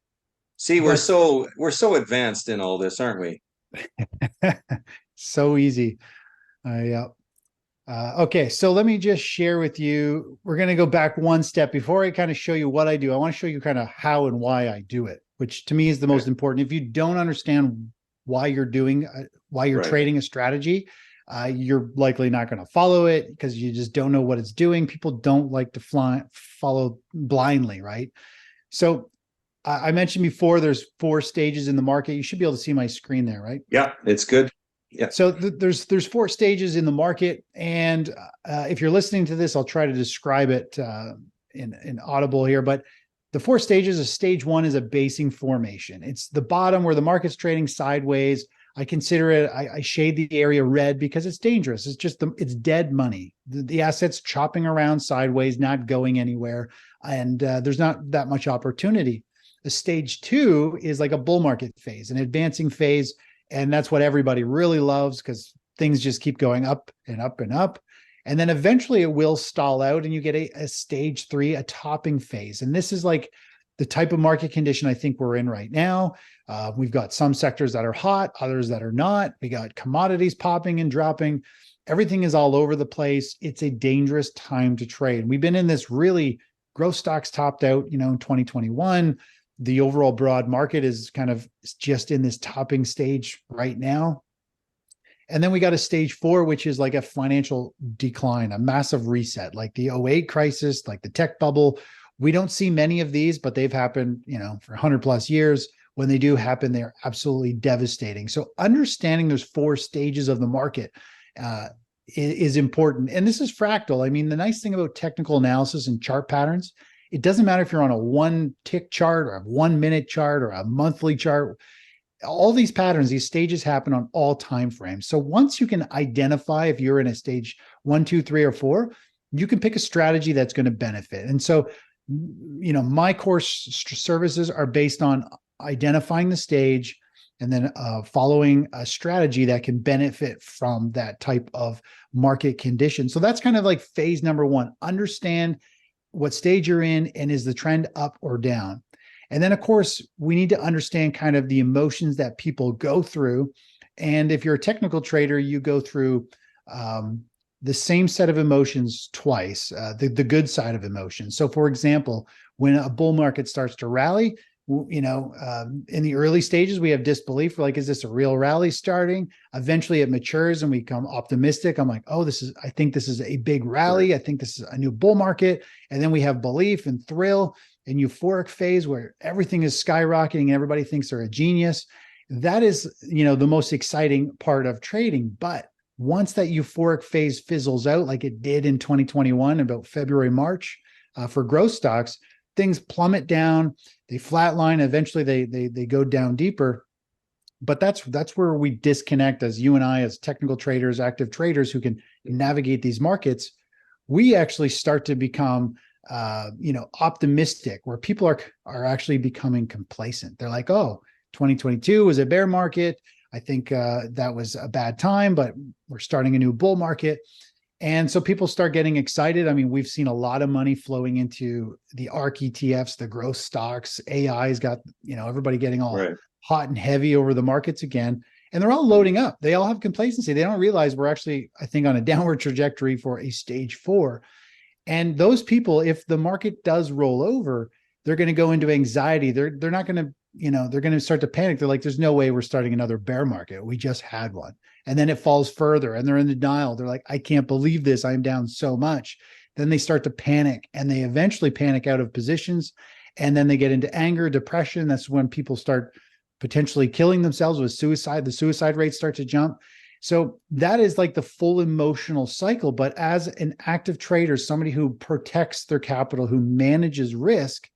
See, we're so advanced in all this, aren't we? So easy. Okay, so let me just share with you. We're going to go back one step before I kind of show you what I do. I want to show you kind of how and why I do it, which to me is the most important. If you don't understand why you're trading a strategy, you're likely not going to follow it because you just don't know what it's doing. People don't like to follow blindly, right? So I mentioned before, there's 4 stages in the market. You should be able to see my screen there, right? Yeah, it's good. Yeah. So there's 4 stages in the market, and if you're listening to this, I'll try to describe it in audible here. But the 4 stages of stage 1 is a basing formation. It's the bottom where the market's trading sideways. I consider it, I shade the area red because it's dangerous. It's just it's dead money. The asset's chopping around sideways, not going anywhere. And there's not that much opportunity. The stage 2 is like a bull market phase, an advancing phase. And that's what everybody really loves because things just keep going up and up and up. And then eventually it will stall out and you get a stage 3, a topping phase. And this is like the type of market condition I think we're in right now. We've got some sectors that are hot, others that are not. We got commodities popping and dropping. Everything is all over the place. It's a dangerous time to trade. We've been in this really growth stocks topped out, in 2021. The overall broad market is kind of just in this topping stage right now. And then we got a stage 4, which is like a financial decline, a massive reset, like the 2008 crisis, like the tech bubble. We don't see many of these, but they've happened, for 100 plus years. When they do happen, they're absolutely devastating. So understanding there's 4 stages of the market is important. And this is fractal. I mean, the nice thing about technical analysis and chart patterns, it doesn't matter if you're on a 1-tick chart or a 1-minute chart or a monthly chart. All these patterns, these stages happen on all time frames. So once you can identify if you're in a stage 1, 2, 3, or 4, you can pick a strategy that's going to benefit. And so, my course services are based on identifying the stage and then following a strategy that can benefit from that type of market condition. So that's kind of like phase number one. Understand what stage you're in and is the trend up or down. And then, of course, we need to understand kind of the emotions that people go through. And if you're a technical trader, you go through the same set of emotions twice, the good side of emotions. So, for example, when a bull market starts to rally, in the early stages, we have disbelief. We're like, is this a real rally starting? Eventually it matures and we become optimistic. I'm like, I think this is a big rally. I think this is a new bull market. And then we have belief and thrill and euphoric phase where everything is skyrocketing and everybody thinks they're a genius. That is, the most exciting part of trading. But once that euphoric phase fizzles out, like it did in 2021, about February, March, for growth stocks, things plummet down, they flatline, eventually they go down deeper. But that's where we disconnect as you and I, as technical traders, active traders who can navigate these markets. We actually start to become optimistic, where people are actually becoming complacent. They're like, oh, 2022 was a bear market. I think that was a bad time, but we're starting a new bull market. And so people start getting excited. I mean, we've seen a lot of money flowing into the ARK ETFs, the growth stocks. AI's got, everybody getting all hot and heavy over the markets again. And they're all loading up. They all have complacency. They don't realize we're actually, I think, on a downward trajectory for a stage 4. And those people, if the market does roll over, they're going to go into anxiety. They're not going to, they're going to start to panic. They're like, there's no way we're starting another bear market. We just had one. And then it falls further and they're in denial. They're like, I can't believe this. I'm down so much. Then they start to panic and they eventually panic out of positions. And then they get into anger, depression. That's when people start potentially killing themselves with suicide. The suicide rates start to jump. So that is like the full emotional cycle. But as an active trader, somebody who protects their capital, who manages risk,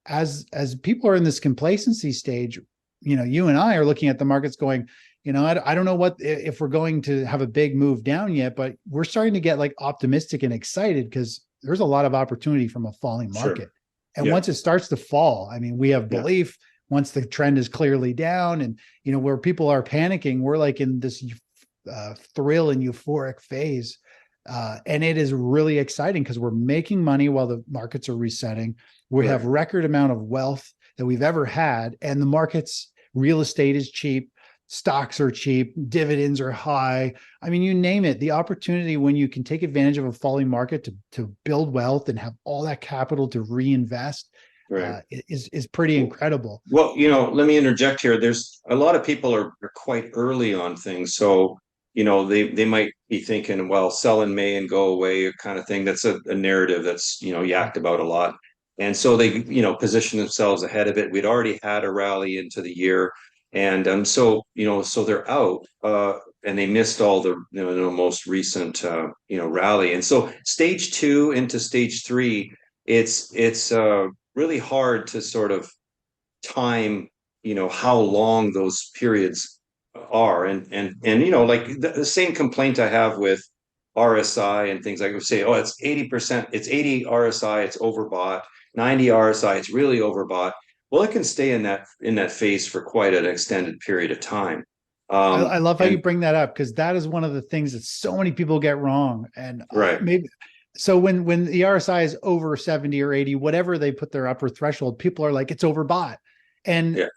as people are in this complacency stage, you and I are looking at the markets going, I don't know if we're going to have a big move down yet, but we're starting to get like optimistic and excited because there's a lot of opportunity from a falling market. Sure. And once it starts to fall, I mean, we have belief once the trend is clearly down and, where people are panicking, we're like in this thrill and euphoric phase. And it is really exciting because we're making money while the markets are resetting. We have record amount of wealth that we've ever had. And the markets, real estate is cheap. Stocks are cheap, dividends are high. I mean, you name it. The opportunity when you can take advantage of a falling market to build wealth and have all that capital to reinvest is pretty incredible. Well, let me interject here. There's a lot of people are quite early on things. So, they might be thinking, well, sell in May and go away kind of thing. That's a narrative that's, yacked about a lot. And so they, position themselves ahead of it. We'd already had a rally into the year. And so they're out and they missed all the most recent rally. And so stage 2 into stage 3, it's really hard to sort of time how long those periods are. And like the same complaint I have with RSI and things. I would say, oh, it's 80%, it's 80 RSI, it's overbought. 90 RSI, it's really overbought. Well, it can stay in that phase for quite an extended period of time. I love how you bring that up because that is one of the things that so many people get wrong. And maybe so when the RSI is over 70 or 80, whatever they put their upper threshold, people are like, it's overbought. And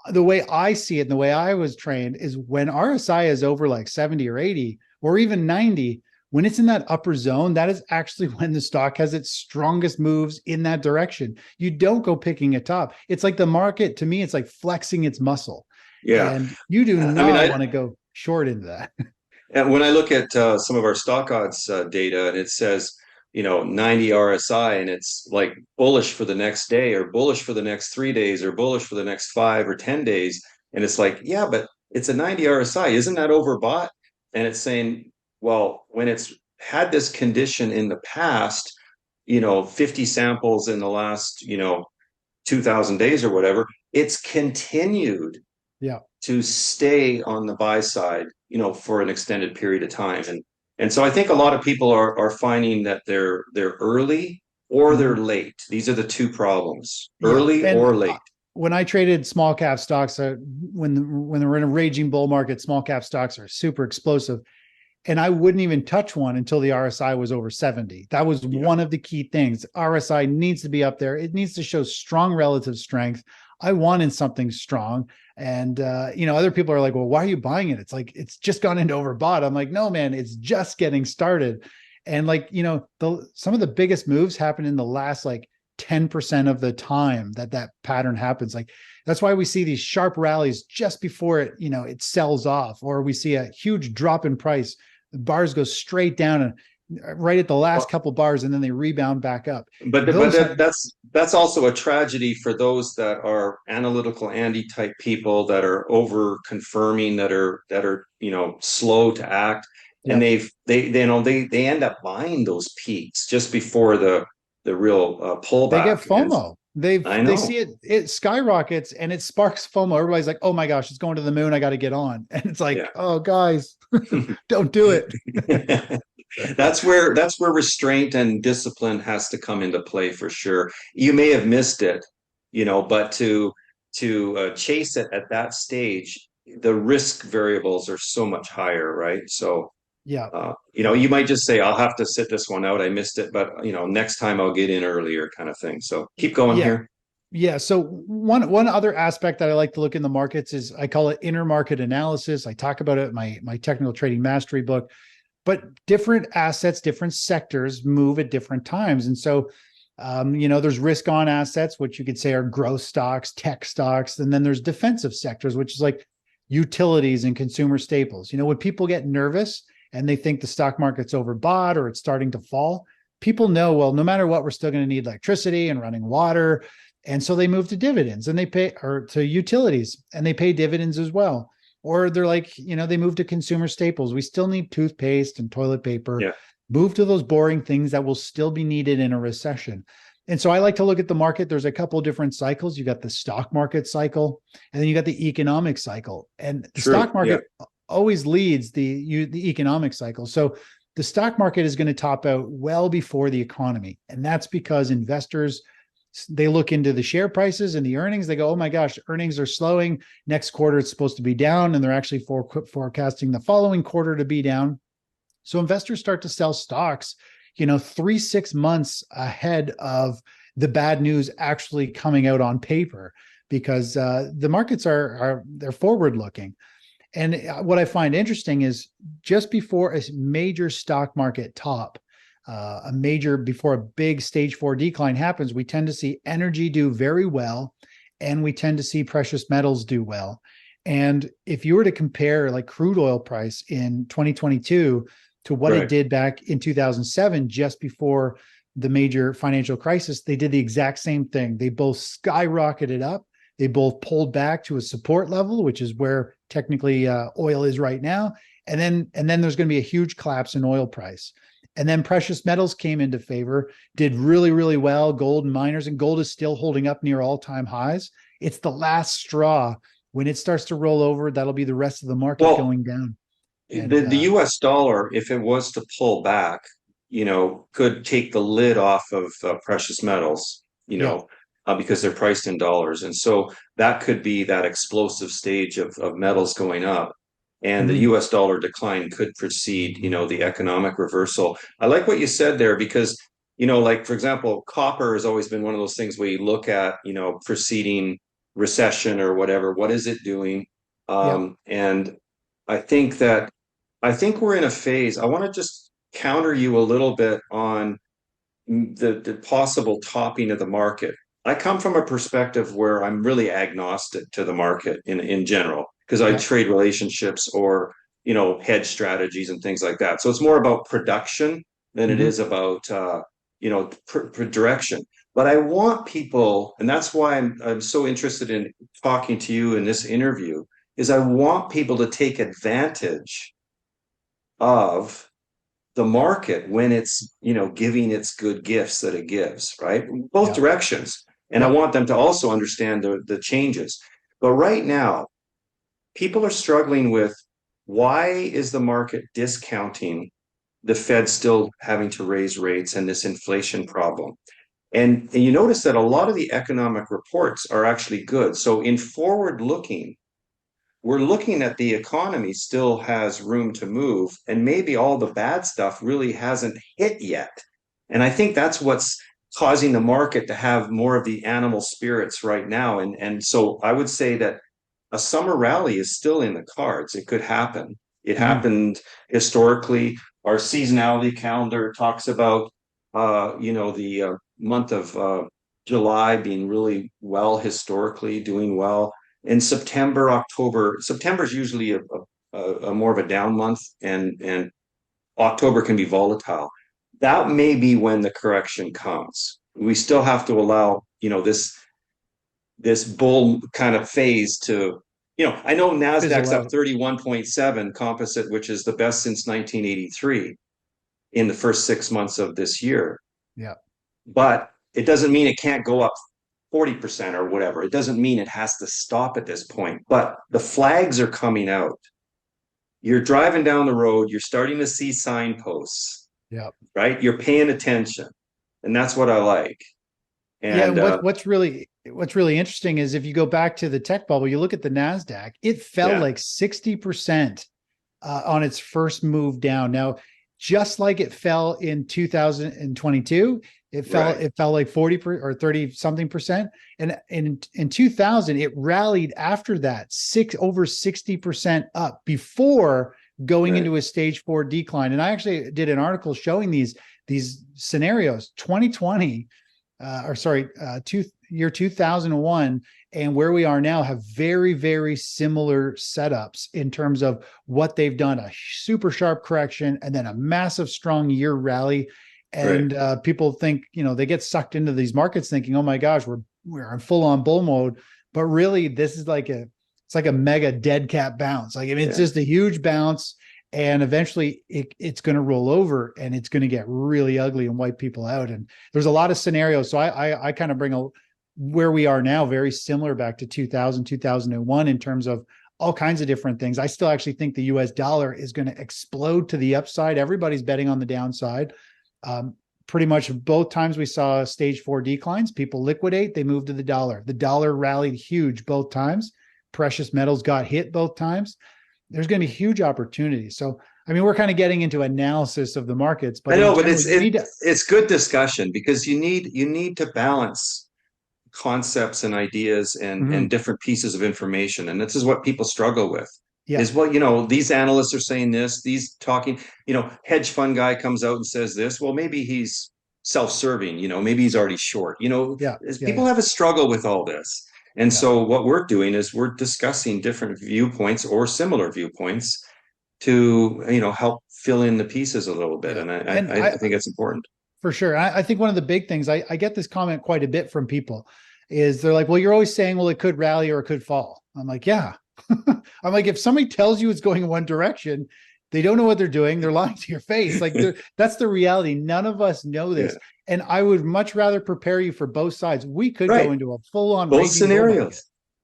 the way I see it and the way I was trained is when RSI is over like 70 or 80 or even 90, when it's in that upper zone, that is actually when the stock has its strongest moves in that direction. You don't go picking it top. It's like the market, to me, it's like flexing its muscle. Yeah. And you do not want to go short into that. And when I look at some of our StockOdds data and it says, 90 RSI and it's like bullish for the next day or bullish for the next 3 days or bullish for the next 5 or 10 days. And it's like, yeah, but it's a 90 RSI. Isn't that overbought? And it's saying, well, when it's had this condition in the past, 50 samples in the last, 2000 days or whatever, it's continued to stay on the buy side, for an extended period of time. And so I think a lot of people are finding that they're early or they're late. These are the two problems, early or late. when I traded small cap stocks, when we're in a raging bull market, small cap stocks are super explosive. And I wouldn't even touch one until the RSI was over 70. That was one of the key things. RSI needs to be up there. It needs to show strong relative strength. I wanted something strong. And, other people are like, well, why are you buying it? It's like, it's just gone into overbought. I'm like, no, man, it's just getting started. And some of the biggest moves happen in the last 10% of the time that pattern happens. Like, that's why we see these sharp rallies just before it sells off, or we see a huge drop in price. The bars go straight down and right at the last couple bars, and then they rebound back up. But that's also a tragedy for those that are analytical Andy type people that are over confirming, that are slow to act, and they end up buying those peaks just before the real pullback. They get FOMO. I know. They see it skyrockets and it sparks FOMO. Everybody's like, oh my gosh, it's going to the moon. I got to get on. And it's like, oh guys, don't do it. That's where restraint and discipline has to come into play for sure. You may have missed it, but to chase it at that stage, the risk variables are so much higher, right? So you might just say, I'll have to sit this one out. I missed it, but next time I'll get in earlier, kind of thing. So keep going here. Yeah. So one other aspect that I like to look in the markets is, I call it inner market analysis. I talk about it in my technical trading mastery book. But different assets, different sectors move at different times. And so, there's risk on assets, which you could say are growth stocks, tech stocks. And then there's defensive sectors, which is like utilities and consumer staples. When people get nervous and they think the stock market's overbought or it's starting to fall, people know, well, no matter what, we're still going to need electricity and running water. And so they move to dividends and to utilities, and they pay dividends as well. Or they're like, they move to consumer staples. We still need toothpaste and toilet paper. Yeah. Move to those boring things that will still be needed in a recession. And so I like to look at the market. There's a couple of different cycles. You got the stock market cycle, and then you got the economic cycle. And the stock market always leads the economic cycle. So the stock market is going to top out well before the economy. And that's because investors, they look into the share prices and the earnings. They go, oh my gosh, earnings are slowing. Next quarter, it's supposed to be down. And they're actually forecasting the following quarter to be down. So investors start to sell stocks, 3-6 months ahead of the bad news actually coming out on paper, because the markets they're forward looking. And what I find interesting is, just before a major stock market top, before a big stage 4 decline happens, we tend to see energy do very well, and we tend to see precious metals do well. And if you were to compare crude oil price in 2022 to what it did back in 2007, just before the major financial crisis, they did the exact same thing. They both skyrocketed up. They both pulled back to a support level, which is where technically oil is right now. And then there's going to be a huge collapse in oil price. And then precious metals came into favor, did really, really well. Gold and miners, and gold is still holding up near all-time highs. It's the last straw. When it starts to roll over, that'll be the rest of the market going down. And, the US dollar, if it was to pull back, could take the lid off of precious metals, because they're priced in dollars. And so that could be that explosive stage of metals going up. And the US dollar decline could precede, the economic reversal. I like what you said there, because, for example, copper has always been one of those things where you look at, preceding recession or whatever. What is it doing? And I think we're in a phase. I want to just counter you a little bit on the possible topping of the market. I come from a perspective where I'm really agnostic to the market in general, because I trade relationships or, hedge strategies and things like that. So it's more about production than it is about, direction. But I want people, and that's why I'm so interested in talking to you in this interview, is I want people to take advantage of the market when it's, giving its good gifts that it gives, right? Both directions. And I want them to also understand the changes. But right now, people are struggling with, why is the market discounting the Fed still having to raise rates and this inflation problem? And you notice that a lot of the economic reports are actually good. So in forward looking, we're looking at the economy still has room to move, and maybe all the bad stuff really hasn't hit yet. And I think that's what's causing the market to have more of the animal spirits right now. And so I would say that a summer rally is still in the cards. It could happen. It happened historically. Our seasonality calendar talks about the month of July being really well historically, doing well. In September, October, September is usually a more of a down month, and October can be volatile. That may be when the correction comes. We still have to allow, this bull kind of phase to, I know NASDAQ's up 31.7 composite, which is the best since 1983 in the first 6 months of this year. Yeah. But it doesn't mean it can't go up 40% or whatever. It doesn't mean it has to stop at this point, but the flags are coming out. You're driving down the road, you're starting to see signposts. Yeah. Right? You're paying attention. And that's what I like. And what's really interesting is if you go back to the tech bubble, you look at the NASDAQ, it fell like 60% on its first move down. Now, just like it fell in 2022, it fell like 40 or 30 something percent. And in 2000, it rallied after that over 60% up before going into a stage 4 decline. And I actually did an article showing these scenarios. 2020, year 2001 and where we are now have very, very similar setups in terms of what they've done: a super sharp correction and then a massive strong year rally. And people think, they get sucked into these markets thinking, oh my gosh, we're in full on bull mode. But really, this is it's like a mega dead cat bounce. It's just a huge bounce. And eventually it's going to roll over and it's going to get really ugly and wipe people out. And there's a lot of scenarios. So I kind of bring where we are now very similar back to 2000, 2001 in terms of all kinds of different things. I still actually think the US dollar is going to explode to the upside. Everybody's betting on the downside. Pretty much both times we saw stage 4 declines, people liquidate, they move to the dollar. The dollar rallied huge both times. Precious metals got hit both times. There's going to be huge opportunities. So, we're kind of getting into analysis of the markets, but I know, but it's good discussion because you need to balance concepts and ideas and different pieces of information. And this is what people struggle with. Is these analysts are saying this, these talking, hedge fund guy comes out and says this. Well, maybe he's self-serving, maybe he's already short, people have a struggle with all this. And so what we're doing is we're discussing different viewpoints or similar viewpoints to, help fill in the pieces a little bit. And I think it's important. For sure. I think one of the big things, I get this comment quite a bit from people, is they're like, well, you're always saying, well, it could rally or it could fall. I'm like, yeah. I'm like, if somebody tells you it's going in one direction, they don't know what they're doing. They're lying to your face. That's the reality. None of us know this. And I would much rather prepare you for both sides. We could go into a full-on both scenarios.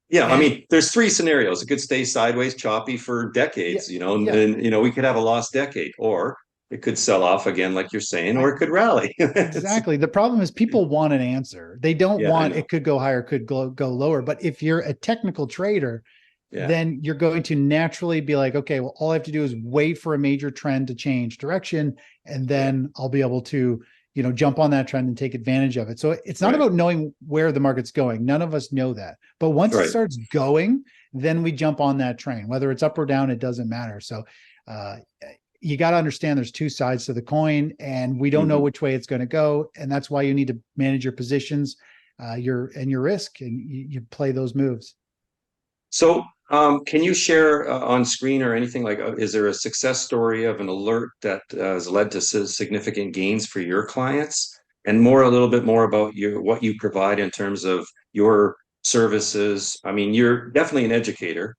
There's 3 scenarios. It could stay sideways, choppy for decades, and we could have a lost decade, or it could sell off again, like you're saying, or it could rally. Exactly. The problem is people want an answer. They don't want it could go higher, could go lower. But if you're a technical trader, then you're going to naturally be like, okay, well, all I have to do is wait for a major trend to change direction, and then I'll be able to, jump on that trend and take advantage of it. So it's not about knowing where the market's going. None of us know that. But once it starts going, then we jump on that train. Whether it's up or down, it doesn't matter. So you got to understand there's 2 sides to the coin, and we don't know which way it's going to go. And that's why you need to manage your positions, your risk, and you play those moves. So can you share on screen or anything is there a success story of an alert that has led to significant gains for your clients? And a little bit more about what you provide in terms of your services. You're definitely an educator,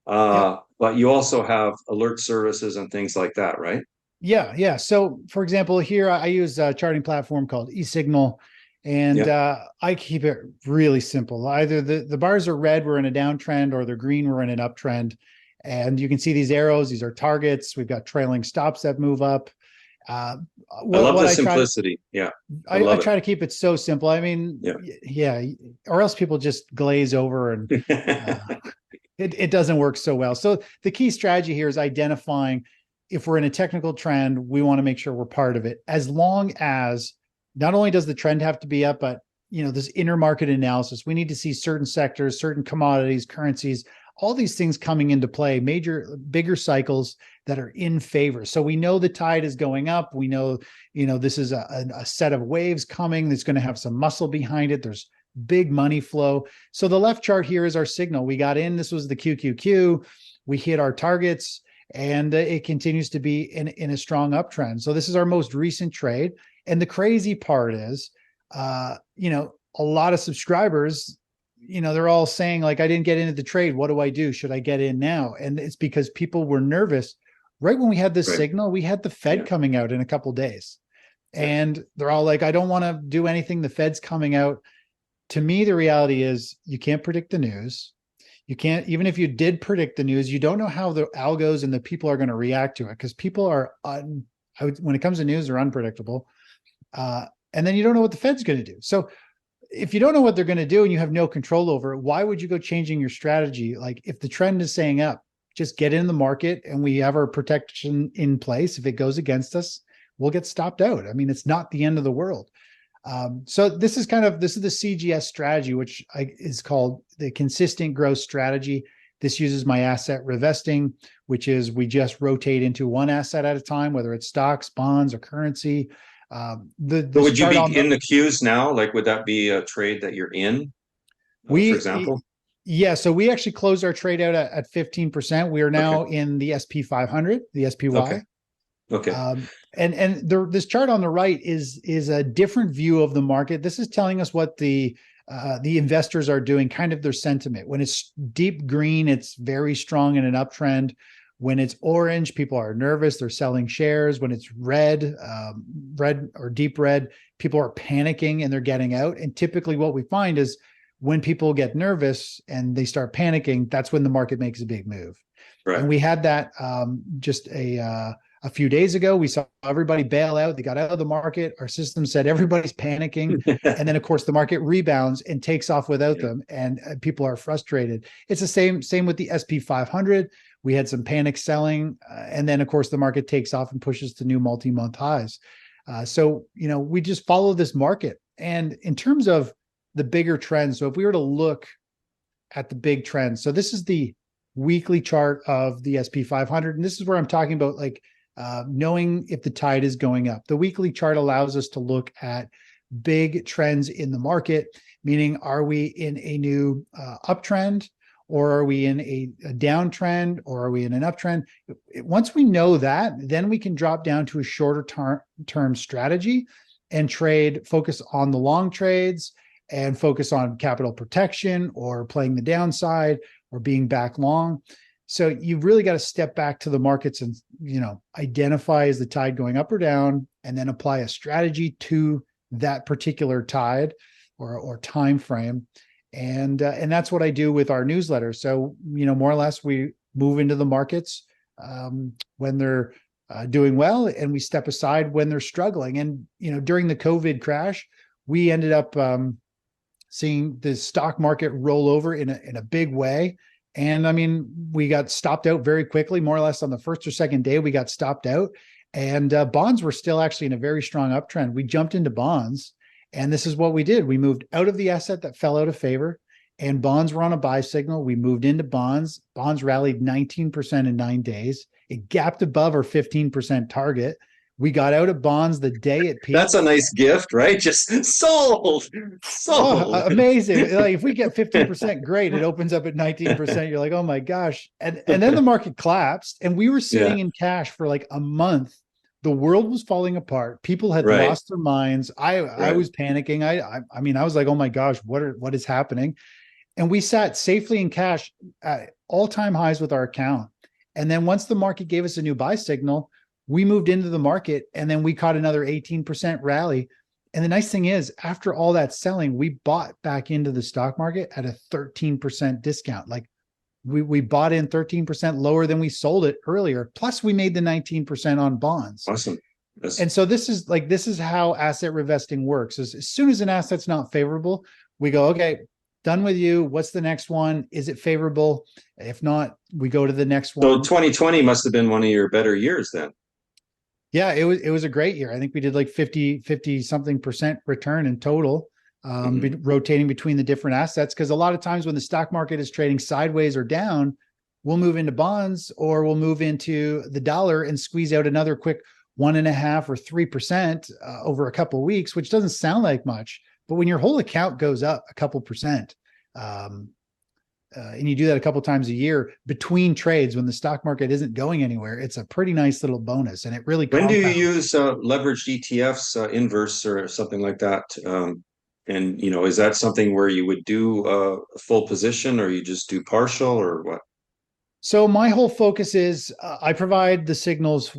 but you also have alert services and things like that, right? Yeah. So for example, here I use a charting platform called eSignal. And I keep it really simple. Either the bars are red, we're in a downtrend, or they're green, we're in an uptrend. And you can see these arrows. These are targets. We've got trailing stops that move up. Uh, I what, love what the I try to simplicity. Yeah, I I love try to keep it so simple. I mean, it. yeah, or else people just glaze over and Yeah. uh, it doesn't work so well. So the key strategy here is identifying if we're in a technical trend, we want to make sure we're part of it. As long as not only does the trend have to be up, but this inner market analysis, we need to see certain sectors, certain commodities, currencies, all these things coming into play, bigger cycles that are in favor. So we know the tide is going up. We know, this is a set of waves coming that's going to have some muscle behind it. There's big money flow. So the left chart here is our signal. We got in, this was the QQQ. We hit our targets and it continues to be in a strong uptrend. So this is our most recent trade. And the crazy part is, a lot of subscribers, they're all saying like, I didn't get into the trade. What do I do? Should I get in now? And it's because people were nervous. Right when we had this signal, we had the Fed coming out in a couple of days. And they're all like, I don't want to do anything. The Fed's coming out. To me, the reality is you can't predict the news. You can't, even if you did predict the news, you don't know how the algos and the people are going to react to it because people are, when it comes to news, they're unpredictable. And then you don't know what the Fed's going to do. So if you don't know what they're going to do and you have no control over it, why would you go changing your strategy? Like if the trend is saying up, just get in the market and we have our protection in place. If it goes against us, we'll get stopped out. I mean, it's not the end of the world. So this is the CGS strategy, which is called the consistent growth strategy. This uses my asset revesting, which is we just rotate into one asset at a time, whether it's stocks, bonds, or currency. So would you be in the queues now? Like, would that be a trade that you're in, for example? Yeah. So we actually closed our trade out at 15%. We are now in the SP 500, the SPY. Okay. And this chart on the right is a different view of the market. This is telling us what the investors are doing, kind of their sentiment. When it's deep green, it's very strong in an uptrend. When it's orange, people are nervous. They're selling shares. When it's red or deep red, people are panicking and they're getting out. And typically what we find is when people get nervous and they start panicking, that's when the market makes a big move. Right. And we had that just a few days ago. We saw everybody bail out. They got out of the market. Our system said everybody's panicking. And then, of course, the market rebounds and takes off without them. And people are frustrated. It's the same with the SP 500. We had some panic selling. And then, of course, the market takes off and pushes to new multi-month highs. So, we just follow this market. And in terms of the bigger trends, so if we were to look at the big trends, so this is the weekly chart of the SP 500. And this is where I'm talking about like knowing if the tide is going up. The weekly chart allows us to look at big trends in the market, meaning are we in a new uptrend, or are we in a downtrend, or are we in an uptrend? Once we know that, then we can drop down to a shorter term strategy and focus on the long trades and focus on capital protection or playing the downside or being back long. So you've really got to step back to the markets and, identify is the tide going up or down, and then apply a strategy to that particular tide or time frame. And that's what I do with our newsletter. So, more or less we move into the markets when they're doing well, and we step aside when they're struggling. And, during the COVID crash, we ended up seeing the stock market roll over in a big way. And I mean, we got stopped out very quickly, more or less on the first or second day, we got stopped out. And bonds were still actually in a very strong uptrend. We jumped into bonds, and this is what we did. We moved out of the asset that fell out of favor, and bonds were on a buy signal. We moved into bonds. Bonds rallied 19% in 9 days. It gapped above our 15% target. We got out of bonds the day it peaked. That's a nice gift, right? Just sold. Oh, amazing. Like if we get 15%, great. It opens up at 19%. You're like, oh my gosh. And then the market collapsed, and we were sitting in cash for like a month. The world was falling apart. People had lost their minds. I was panicking. I mean, I was like, oh my gosh, what is happening? And we sat safely in cash at all-time highs with our account. And then once the market gave us a new buy signal, we moved into the market, and then we caught another 18% rally. And the nice thing is, after all that selling, we bought back into the stock market at a 13% discount. Like we bought in 13% lower than we sold it earlier. Plus we made the 19% on bonds. Awesome. And so this is how asset revesting works. As soon as an asset's not favorable, we go, okay, done with you. What's the next one? Is it favorable? If not, we go to the next one. So 2020 must have been one of your better years then. Yeah, it was a great year. I think we did like 50 something percent return in total, rotating between the different assets. Because a lot of times when the stock market is trading sideways or down, we'll move into bonds or we'll move into the dollar and squeeze out another quick 1.5 or 3% over a couple of weeks, which doesn't sound like much. But when your whole account goes up a couple percent, and you do that a couple times a year between trades when the stock market isn't going anywhere, it's a pretty nice little bonus. And it really When do you compounds. use leveraged ETFs, inverse or something like that? And is that something where you would do a full position or you just do partial or what? So my whole focus is I provide the signals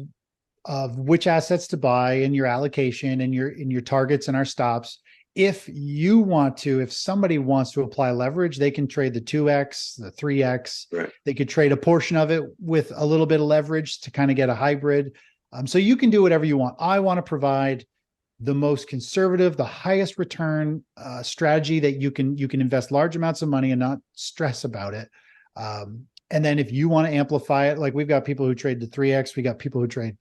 of which assets to buy and your allocation and your targets and our stops. If somebody wants to apply leverage, they can trade the 2x, the 3x. Right. They could trade a portion of it with a little bit of leverage to kind of get a hybrid. So you can do whatever you want. I want to provide the most conservative, the highest return strategy that you can invest large amounts of money and not stress about it. And then if you want to amplify it, like we've got people who trade the 3x, we got people who trade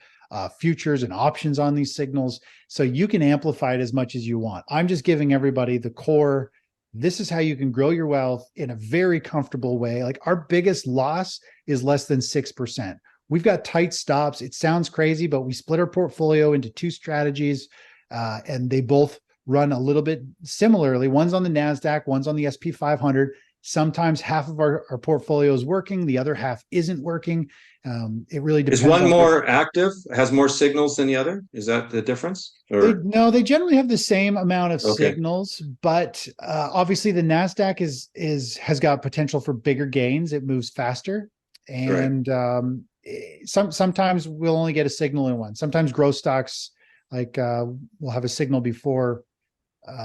futures and options on these signals. So you can amplify it as much as you want. I'm just giving everybody the core. This is how you can grow your wealth in a very comfortable way. Like our biggest loss is less than 6%. We've got tight stops. It sounds crazy, but we split our portfolio into two strategies, and they both run a little bit similarly. One's on the NASDAQ, one's on the SP 500. Sometimes half of our portfolio is working, the other half isn't working. It really depends. Is one more active, has more signals than the other? Is that the difference? No, they generally have the same amount of signals, but obviously the NASDAQ has got potential for bigger gains. It moves faster, and sometimes we'll only get a signal in one. Sometimes growth stocks we'll have a signal before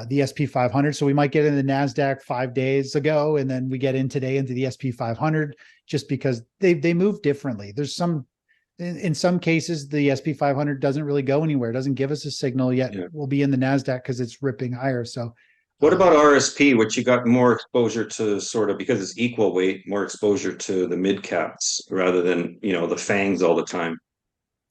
the SP 500. So we might get in the NASDAQ 5 days ago, and then we get in today into the SP 500 just because they move differently. There's in some cases, the SP 500 doesn't really go anywhere. It doesn't give us a signal yet. Yeah. We'll be in the NASDAQ because it's ripping higher. So what about RSP, which you got more exposure to sort of because it's equal weight, more exposure to the mid caps rather than, the FANGs all the time?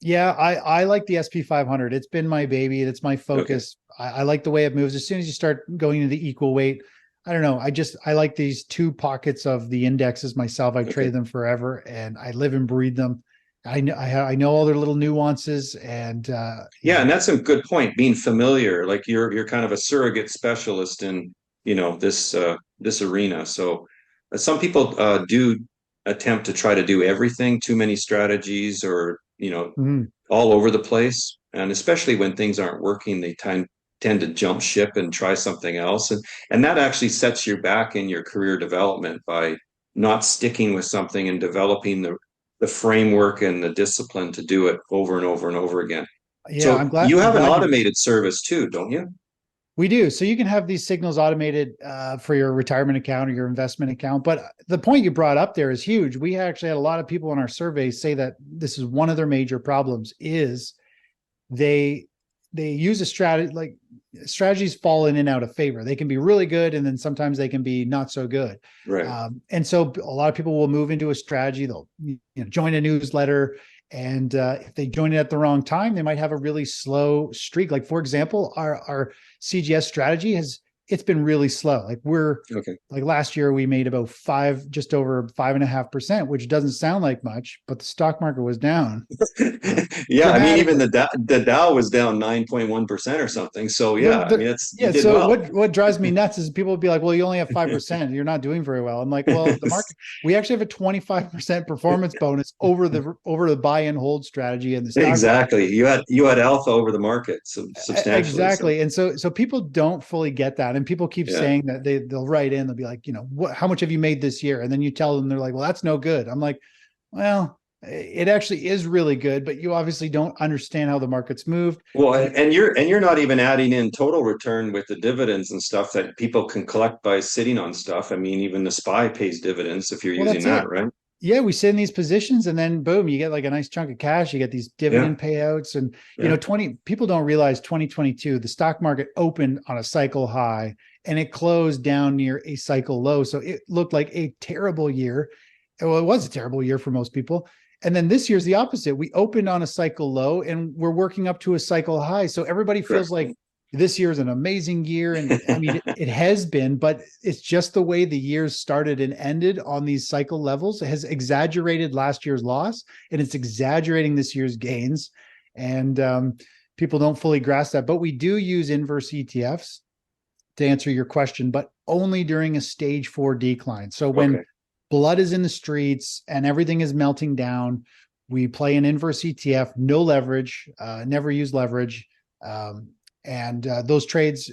Yeah, I like the SP 500. It's been my baby. It's my focus. Okay. I like the way it moves. As soon as you start going into the equal weight, I don't know. I like these two pockets of the indexes myself. I've traded them forever, and I live and breathe them. I know all their little nuances, and and that's a good point. Being familiar, like you're kind of a surrogate specialist in this arena. So some people do attempt to try to do everything, too many strategies, or all over the place. And especially when things aren't working, they tend to jump ship and try something else. And that actually sets you back in your career development by not sticking with something and developing the framework and the discipline to do it over and over and over again. Yeah, so I'm glad you have an automated service too, don't you? We do. So you can have these signals automated for your retirement account or your investment account. But the point you brought up there is huge. We actually had a lot of people in our surveys say that this is one of their major problems is they use a strategy, like strategies fall in and out of favor. They can be really good, and then sometimes they can be not so good. Right. And so a lot of people will move into a strategy. They'll join a newsletter. And if they join it at the wrong time, they might have a really slow streak. Like, for example, our CGS strategy it's been really slow. Like like last year we made about just over 5.5%, which doesn't sound like much, but the stock market was down. Yeah. I mean, even the Dow was down 9.1% or something. So So what drives me nuts is people will be like, well, you only have 5%. You're not doing very well. I'm like, well, the market, we actually have a 25% performance bonus over the buy and hold strategy and the stock exactly market. You had alpha over the market substantially. Exactly. And so people don't fully get that. And people keep saying that they'll write in, they'll be like, how much have you made this year? And then you tell them, they're like, well, that's no good. I'm like, well, it actually is really good, but you obviously don't understand how the market's moved. Well, and you're not even adding in total return with the dividends and stuff that people can collect by sitting on stuff. I mean, even the SPY pays dividends if you're using that, right? Yeah, we sit in these positions and then boom, you get like a nice chunk of cash. You get these dividend payouts. And, you know, 20 people don't realize 2022, the stock market opened on a cycle high and it closed down near a cycle low. So it looked like a terrible year. Well, it was a terrible year for most people. And then this year's the opposite. We opened on a cycle low and we're working up to a cycle high. So everybody feels like this year is an amazing year. And I mean, it has been, but it's just the way the years started and ended on these cycle levels. It has exaggerated last year's loss and it's exaggerating this year's gains. And people don't fully grasp that. But we do use inverse ETFs to answer your question, but only during a stage 4 decline. So when blood is in the streets and everything is melting down, we play an inverse ETF, no leverage, never use leverage. And those trades,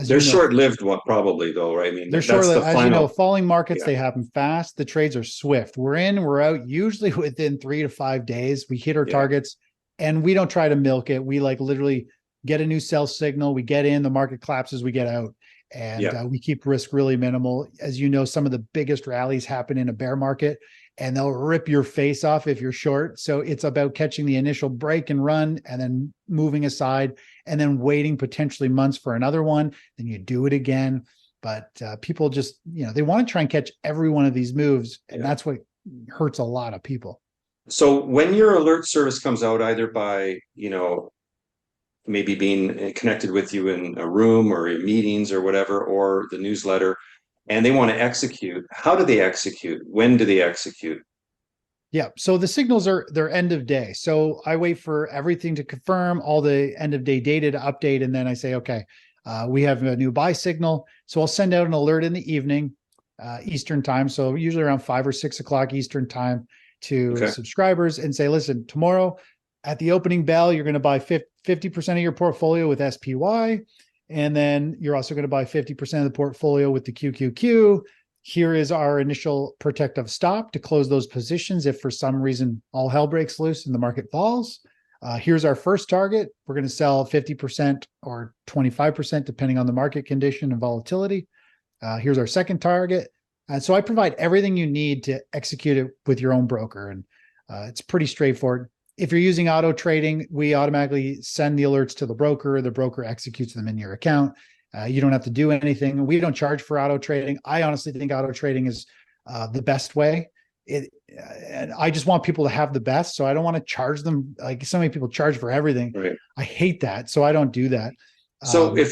they're short-lived, probably though, right? I mean, they're short-lived. As you know, falling markets, they happen fast. The trades are swift. We're in, we're out, usually within 3 to 5 days. We hit our targets, and we don't try to milk it. We like literally get a new sell signal. We get in, the market collapses, we get out, and we keep risk really minimal. As you know, some of the biggest rallies happen in a bear market, and they'll rip your face off if you're short. So it's about catching the initial break and run and then moving aside and then waiting potentially months for another one. Then you do it again. But people just, you know, they want to try and catch every one of these moves. And that's what hurts a lot of people. So when your alert service comes out, either by, you know, maybe being connected with you in a room or in meetings or whatever, or the newsletter, and they want to execute, how do they execute? When do they execute? Yeah. So the signals they're end of day. So I wait for everything to confirm, all the end of day data to update. And then I say, okay, we have a new buy signal. So I'll send out an alert in the evening, Eastern time. So usually around 5 or 6 o'clock Eastern time to subscribers and say, listen, tomorrow at the opening bell, you're going to buy 50% of your portfolio with SPY. And then you're also going to buy 50% of the portfolio with the QQQ. Here is our initial protective stop to close those positions if for some reason all hell breaks loose and the market falls. Here's our first target. We're going to sell 50% or 25%, depending on the market condition and volatility. Here's our second target. And so I provide everything you need to execute it with your own broker. And it's pretty straightforward. If you're using auto trading, we automatically send the alerts to the broker executes them in your account. You don't have to do anything. We don't charge for auto trading. I honestly think auto trading is the best way. And I just want people to have the best. So I don't want to charge them. Like so many people charge for everything. Right. I hate that. So I don't do that. So if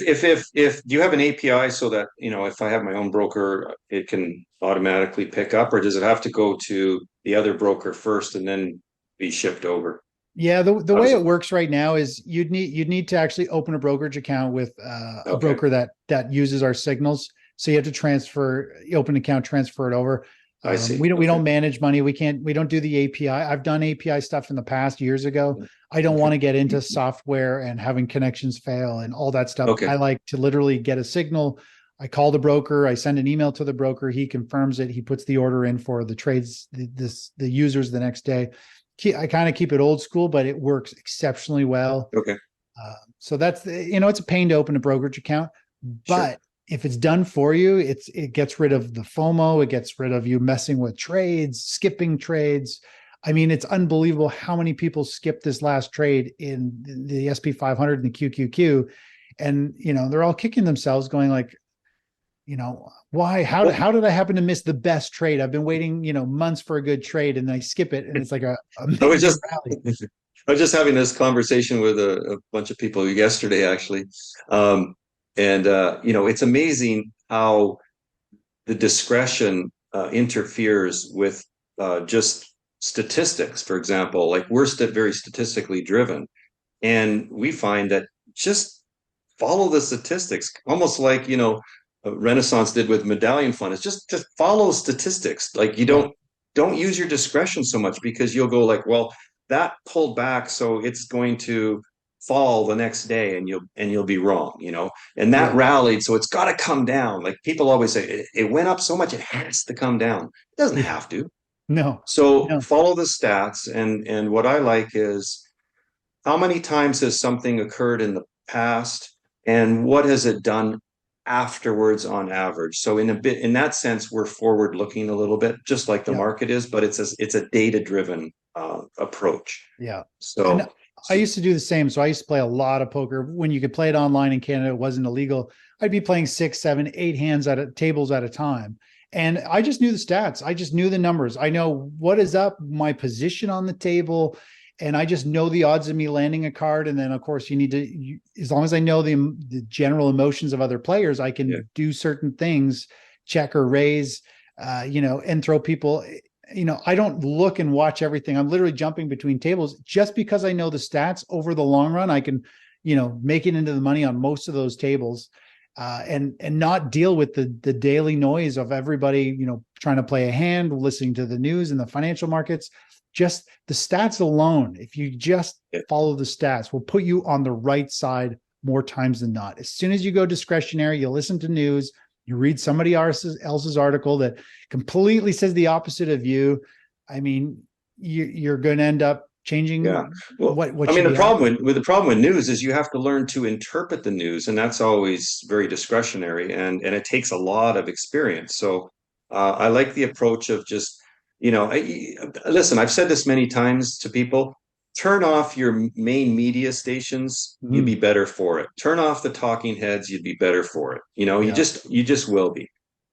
do you have an API so that, you know, if I have my own broker, it can automatically pick up, or does it have to go to the other broker first and then be shipped over? Yeah, the way it works right now is you'd need to actually open a brokerage account with a broker that uses our signals. So you have to open an account, transfer it over. I see. We don't manage money. We don't do the API. I've done API stuff in the past years ago. I don't want to get into software and having connections fail and all that stuff. I like to literally get a signal. I call the broker. I send an email to the broker. He confirms it. He puts the order in for the trades, the users the next day. I kind of keep it old school, but it works exceptionally well. So that's, it's a pain to open a brokerage account, but if it's done for you, it gets rid of the FOMO. It gets rid of you messing with trades, skipping trades. I mean, it's unbelievable how many people skipped this last trade in the SP 500 and the QQQ. And, they're all kicking themselves going like, why, how did I happen to miss the best trade? I've been waiting, months for a good trade and I skip it. And it's like a I was just having this conversation with a bunch of people yesterday, actually. It's amazing how the discretion interferes with just statistics. For example, like we're very statistically driven, and we find that just follow the statistics, almost like, Renaissance did with medallion fund. It's just follow statistics. Like you don't use your discretion so much, because you'll go like, well, that pulled back, so it's going to fall the next day, and you'll be wrong, and that rallied, so it's got to come down. Like people always say, it went up so much, it has to come down. It doesn't have to. So follow the stats. And what I like is, how many times has something occurred in the past, and what has it done afterwards on average. So in that sense, we're forward looking a little bit, just like the market is, but it's a data driven approach. Yeah. And So I used to do the same. So I used to play a lot of poker when you could play it online in Canada. It wasn't illegal. I'd be playing 6, 7, 8 hands tables at a time. And I just knew the stats. I just knew the numbers. I know what is up, my position on the table, and I just know the odds of me landing a card. And then, of course, as long as I know the general emotions of other players, I can do certain things, check or raise, and throw people. I don't look and watch everything. I'm literally jumping between tables just because I know the stats over the long run. I can, make it into the money on most of those tables. And not deal with the daily noise of everybody, trying to play a hand, listening to the news and the financial markets. Just the stats alone, if you just follow the stats, will put you on the right side more times than not. As soon as you go discretionary, you listen to news, you read somebody else's article that completely says the opposite of you. I mean, you're going to end up changing. Yeah. Well, the problem with news is you have to learn to interpret the news, and that's always very discretionary, and it takes a lot of experience. So I like the approach of just, listen, I've said this many times to people: turn off your main media stations, you'd be better for it. Turn off the talking heads, you'd be better for it. You just will be.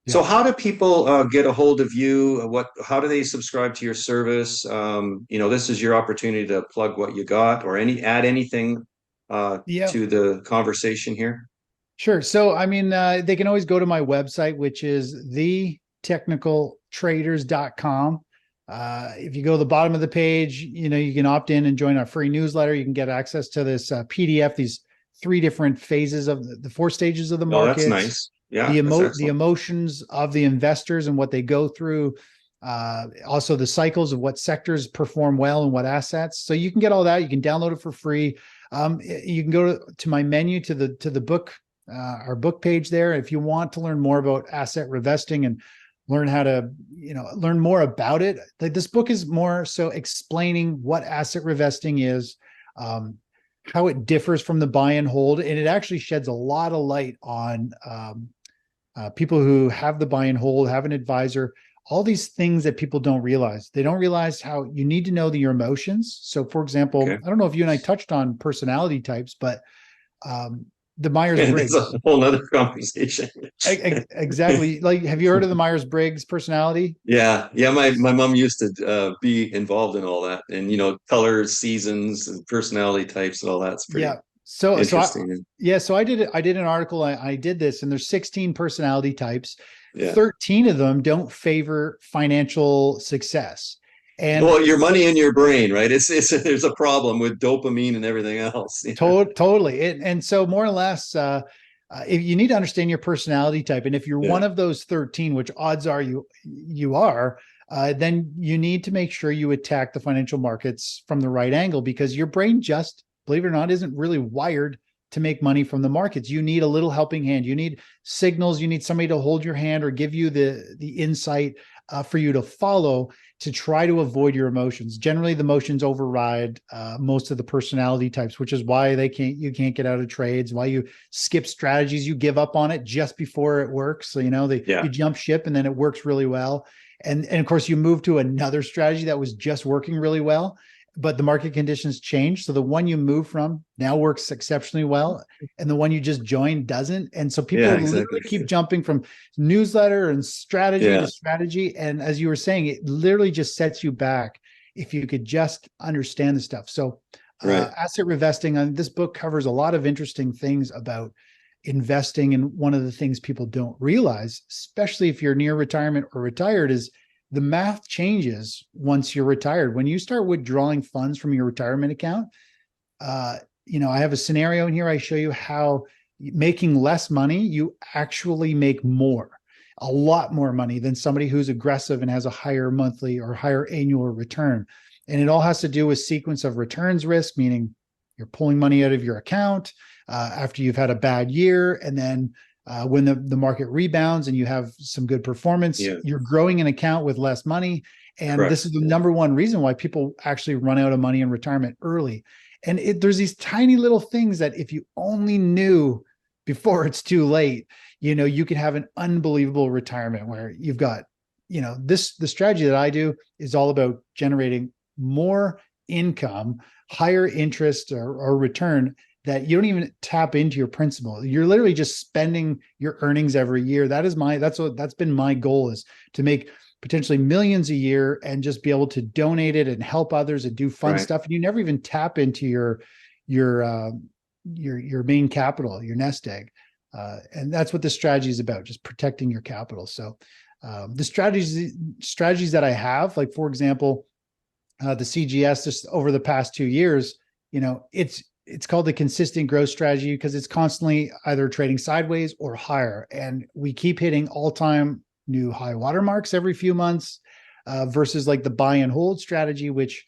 So how do people get a hold of you? How do they subscribe to your service? This is your opportunity to plug what you got, or add anything to the conversation here. Sure. So, they can always go to my website, which is thetechnicaltraders.com. If you go to the bottom of the page, you can opt in and join our free newsletter. You can get access to this PDF, these 3 different phases of the 4 stages of the market. Oh, that's nice. Yeah, the emotions of the investors and what they go through. Also the cycles of what sectors perform well and what assets. So you can get all that. You can download it for free. You can go to my menu to the book, our book page there. If you want to learn more about asset revesting and learn how to, learn more about it. Like, this book is more so explaining what asset revesting is, how it differs from the buy and hold. And it actually sheds a lot of light on people who have the buy and hold, have an advisor, all these things that people don't realize. They don't realize how you need to know your emotions. So, for example, I don't know if you and I touched on personality types, but the Myers-Briggs. It's a whole other conversation. Exactly. Like, have you heard of the Myers-Briggs personality? Yeah. My mom used to be involved in all that, and colors, seasons, and personality types, and all that's pretty interesting. So I did an article. I did this, and there's 16 personality types. Yeah. 13 of them don't favor financial success. And your money in your brain, right? There's a problem with dopamine and everything else. Totally. And so, more or less, if you need to understand your personality type, and if you're one of those 13, which odds are you are, then you need to make sure you attack the financial markets from the right angle, because your brain, just believe it or not, isn't really wired to make money from the markets. You need a little helping hand. You need signals. You need somebody to hold your hand or give you the insight for you to follow, to try to avoid your emotions. Generally, the emotions override most of the personality types, which is why you can't get out of trades, why you skip strategies, you give up on it just before it works. So, you jump ship and then it works really well. And of course, you move to another strategy that was just working really well, but the market conditions change. So the one you move from now works exceptionally well, and the one you just joined doesn't. And so people literally keep jumping from newsletter and strategy to strategy. And as you were saying, it literally just sets you back if you could just understand the stuff. So asset revesting, this book covers a lot of interesting things about investing. And one of the things people don't realize, especially if you're near retirement or retired, is the math changes once you're retired. When you start withdrawing funds from your retirement account, I have a scenario in here. I show you how making less money, you actually make a lot more money than somebody who's aggressive and has a higher monthly or higher annual return. And it all has to do with sequence of returns risk, meaning you're pulling money out of your account after you've had a bad year. And then when the market rebounds and you have some good performance, you're growing an account with less money. And this is the number one reason why people actually run out of money in retirement early. And there's these tiny little things that if you only knew before it's too late, you can have an unbelievable retirement where you've got, the strategy that I do is all about generating more income, higher interest or return that you don't even tap into your principal. You're literally just spending your earnings every year. That's been my goal, is to make potentially millions a year and just be able to donate it and help others and do fun stuff. And you never even tap into your main capital, your nest egg. And that's what this strategy is about, just protecting your capital. So the strategies that I have, like, for example, the CGS, just over the past 2 years, it's called the consistent growth strategy because it's constantly either trading sideways or higher. And we keep hitting all-time new high watermarks every few months, versus like the buy and hold strategy, which,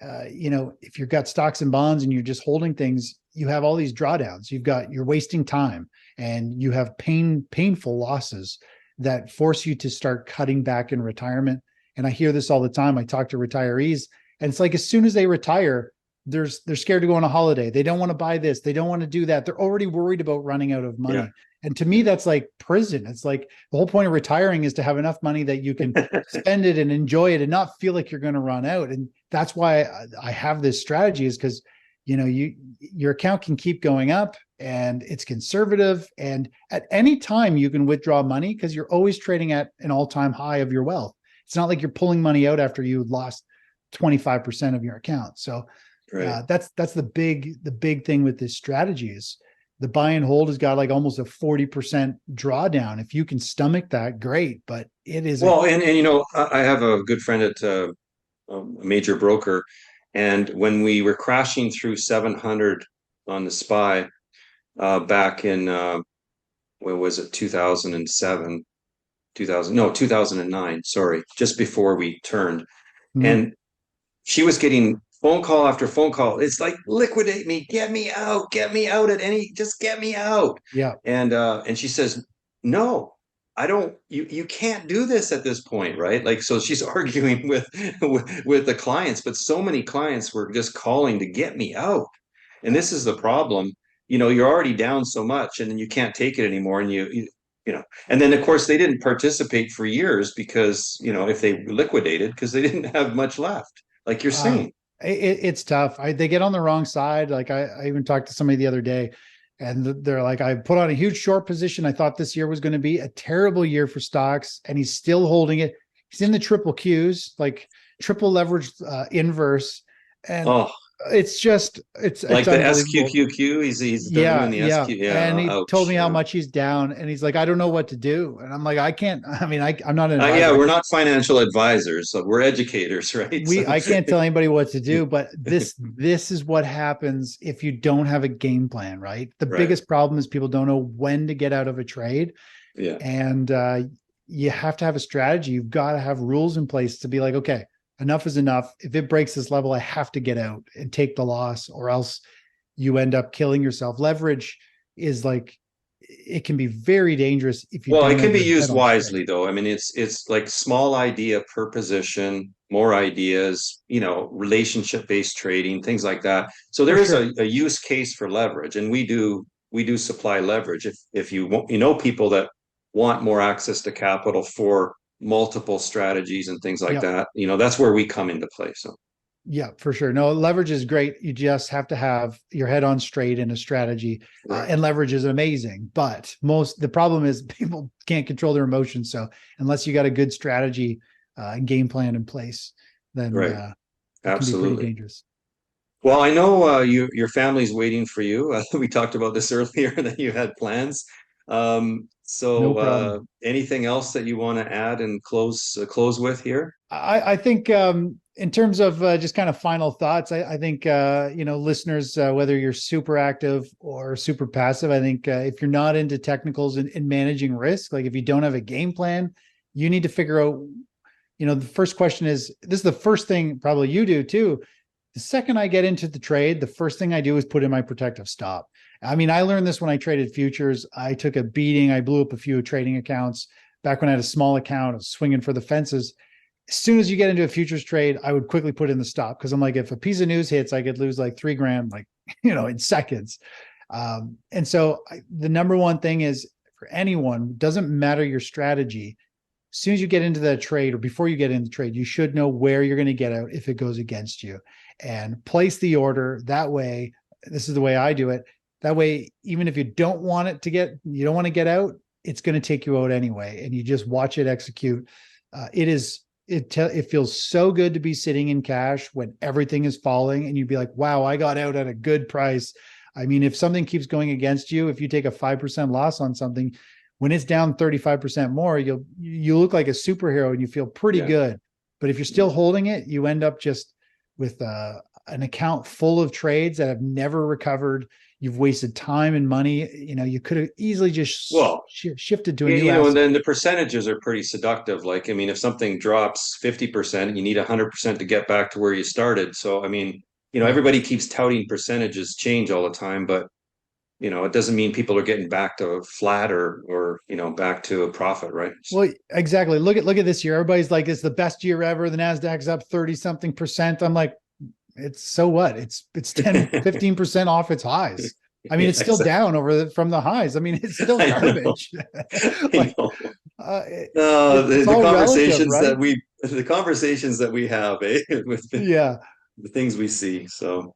if you've got stocks and bonds and you're just holding things, you have all these drawdowns. You're wasting time, and you have painful losses that force you to start cutting back in retirement. And I hear this all the time. I talk to retirees, and it's like, as soon as they retire, they're scared to go on a holiday. They don't want to buy this. They don't want to do that. They're already worried about running out of money. Yeah. And to me, that's like prison. It's like the whole point of retiring is to have enough money that you can spend it and enjoy it and not feel like you're going to run out. And that's why I have this strategy, is because, your account can keep going up and it's conservative. And at any time you can withdraw money because you're always trading at an all-time high of your wealth. It's not like you're pulling money out after you lost 25% of your account. So that's the big thing with this strategy is the buy and hold has got like almost a 40% drawdown. If you can stomach that, great. But it is I have a good friend at a major broker, and when we were crashing through 700 on the SPY back in when was it, 2007, 2009, sorry, just before we turned. And she was getting phone call after phone call. It's like, liquidate me, get me out just get me out. Yeah. And she says, no, I don't, you can't do this at this point, right? Like, so she's arguing with the clients, but so many clients were just calling to get me out. And this is the problem. You're already down so much, and then you can't take it anymore. And and then of course they didn't participate for years because, if they liquidated, because they didn't have much left, like you're saying. It's tough. They get on the wrong side. Like I even talked to somebody the other day, and they're like, I put on a huge short position. I thought this year was going to be a terrible year for stocks, and he's still holding it. He's in the triple Qs, like triple leveraged inverse. And it's like the SQQQ. He's doing the SQ. Yeah. And he told me how much he's down, and he's like, I don't know what to do. And I'm like, I can't. I mean, I'm not an advisor. We're not financial advisors, so we're educators, right? I can't tell anybody what to do, but this is what happens if you don't have a game plan, right? The biggest problem is people don't know when to get out of a trade. Yeah. And you have to have a strategy. You've got to have rules in place to be like, okay, enough is enough. If it breaks this level, I have to get out and take the loss, or else you end up killing yourself. Leverage is like, it can be very dangerous if you. Well, it can be used wisely, though. I mean, it's like small idea per position, more ideas, relationship-based trading, things like that. So there is a use case for leverage, and we do supply leverage. If you want, people that want more access to capital for multiple strategies and things like that, that's where we come into play. So yeah, for sure. No, leverage is great. You just have to have your head on straight in a strategy. And leverage is amazing, but the problem is people can't control their emotions. So unless you got a good strategy and game plan in place, then it absolutely can be pretty dangerous. Well, I know your family's waiting for you. We talked about this earlier, that you had plans. So anything else that you want to add and close with here? I think in terms of just kind of final thoughts, I think, listeners, whether you're super active or super passive, I think if you're not into technicals and managing risk, like if you don't have a game plan, you need to figure out, the first question is, this is the first thing probably you do too. The second I get into the trade, the first thing I do is put in my protective stop. I mean, I learned this when I traded futures. I took a beating. I blew up a few trading accounts. Back when I had a small account, I was swinging for the fences. As soon as you get into a futures trade, I would quickly put in the stop, because I'm like, if a piece of news hits, I could lose like $3,000, in seconds. And so the number one thing is for anyone, doesn't matter your strategy. As soon as you get into that trade or before you get into the trade, you should know where you're going to get out if it goes against you and place the order that way. This is the way I do it. That way, even if you don't want to get out, it's going to take you out anyway. And you just watch it execute. It feels so good to be sitting in cash when everything is falling and you'd be like, wow, I got out at a good price. I mean, if something keeps going against you, if you take a 5% loss on something, when it's down 35% more, you look like a superhero and you feel pretty good. But if you're still holding it, you end up just with an account full of trades that have never recovered. You've wasted time and money. You could have easily just shifted to a new asset. And then the percentages are pretty seductive. Like, I mean, if something drops 50%, you need 100% to get back to where you started. So, I mean, everybody keeps touting percentages change all the time, but it doesn't mean people are getting back to flat or back to a profit, right? Well, exactly. Look at this year. Everybody's like, it's the best year ever. The Nasdaq's up 30 something percent. I'm like, it's so what? It's 10, 15% off its highs. I mean, it's still down from the highs. I mean, it's still garbage. The conversations that we have, with the things we see. So,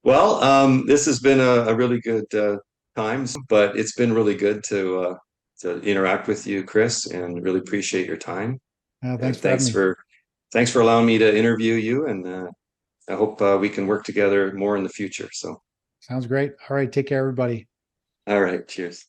well, this has been a really good time, but it's been really good to interact with you, Chris, and really appreciate your time. Thanks for allowing me to interview you, and I hope we can work together more in the future. So, sounds great. All right, take care, everybody. All right, cheers.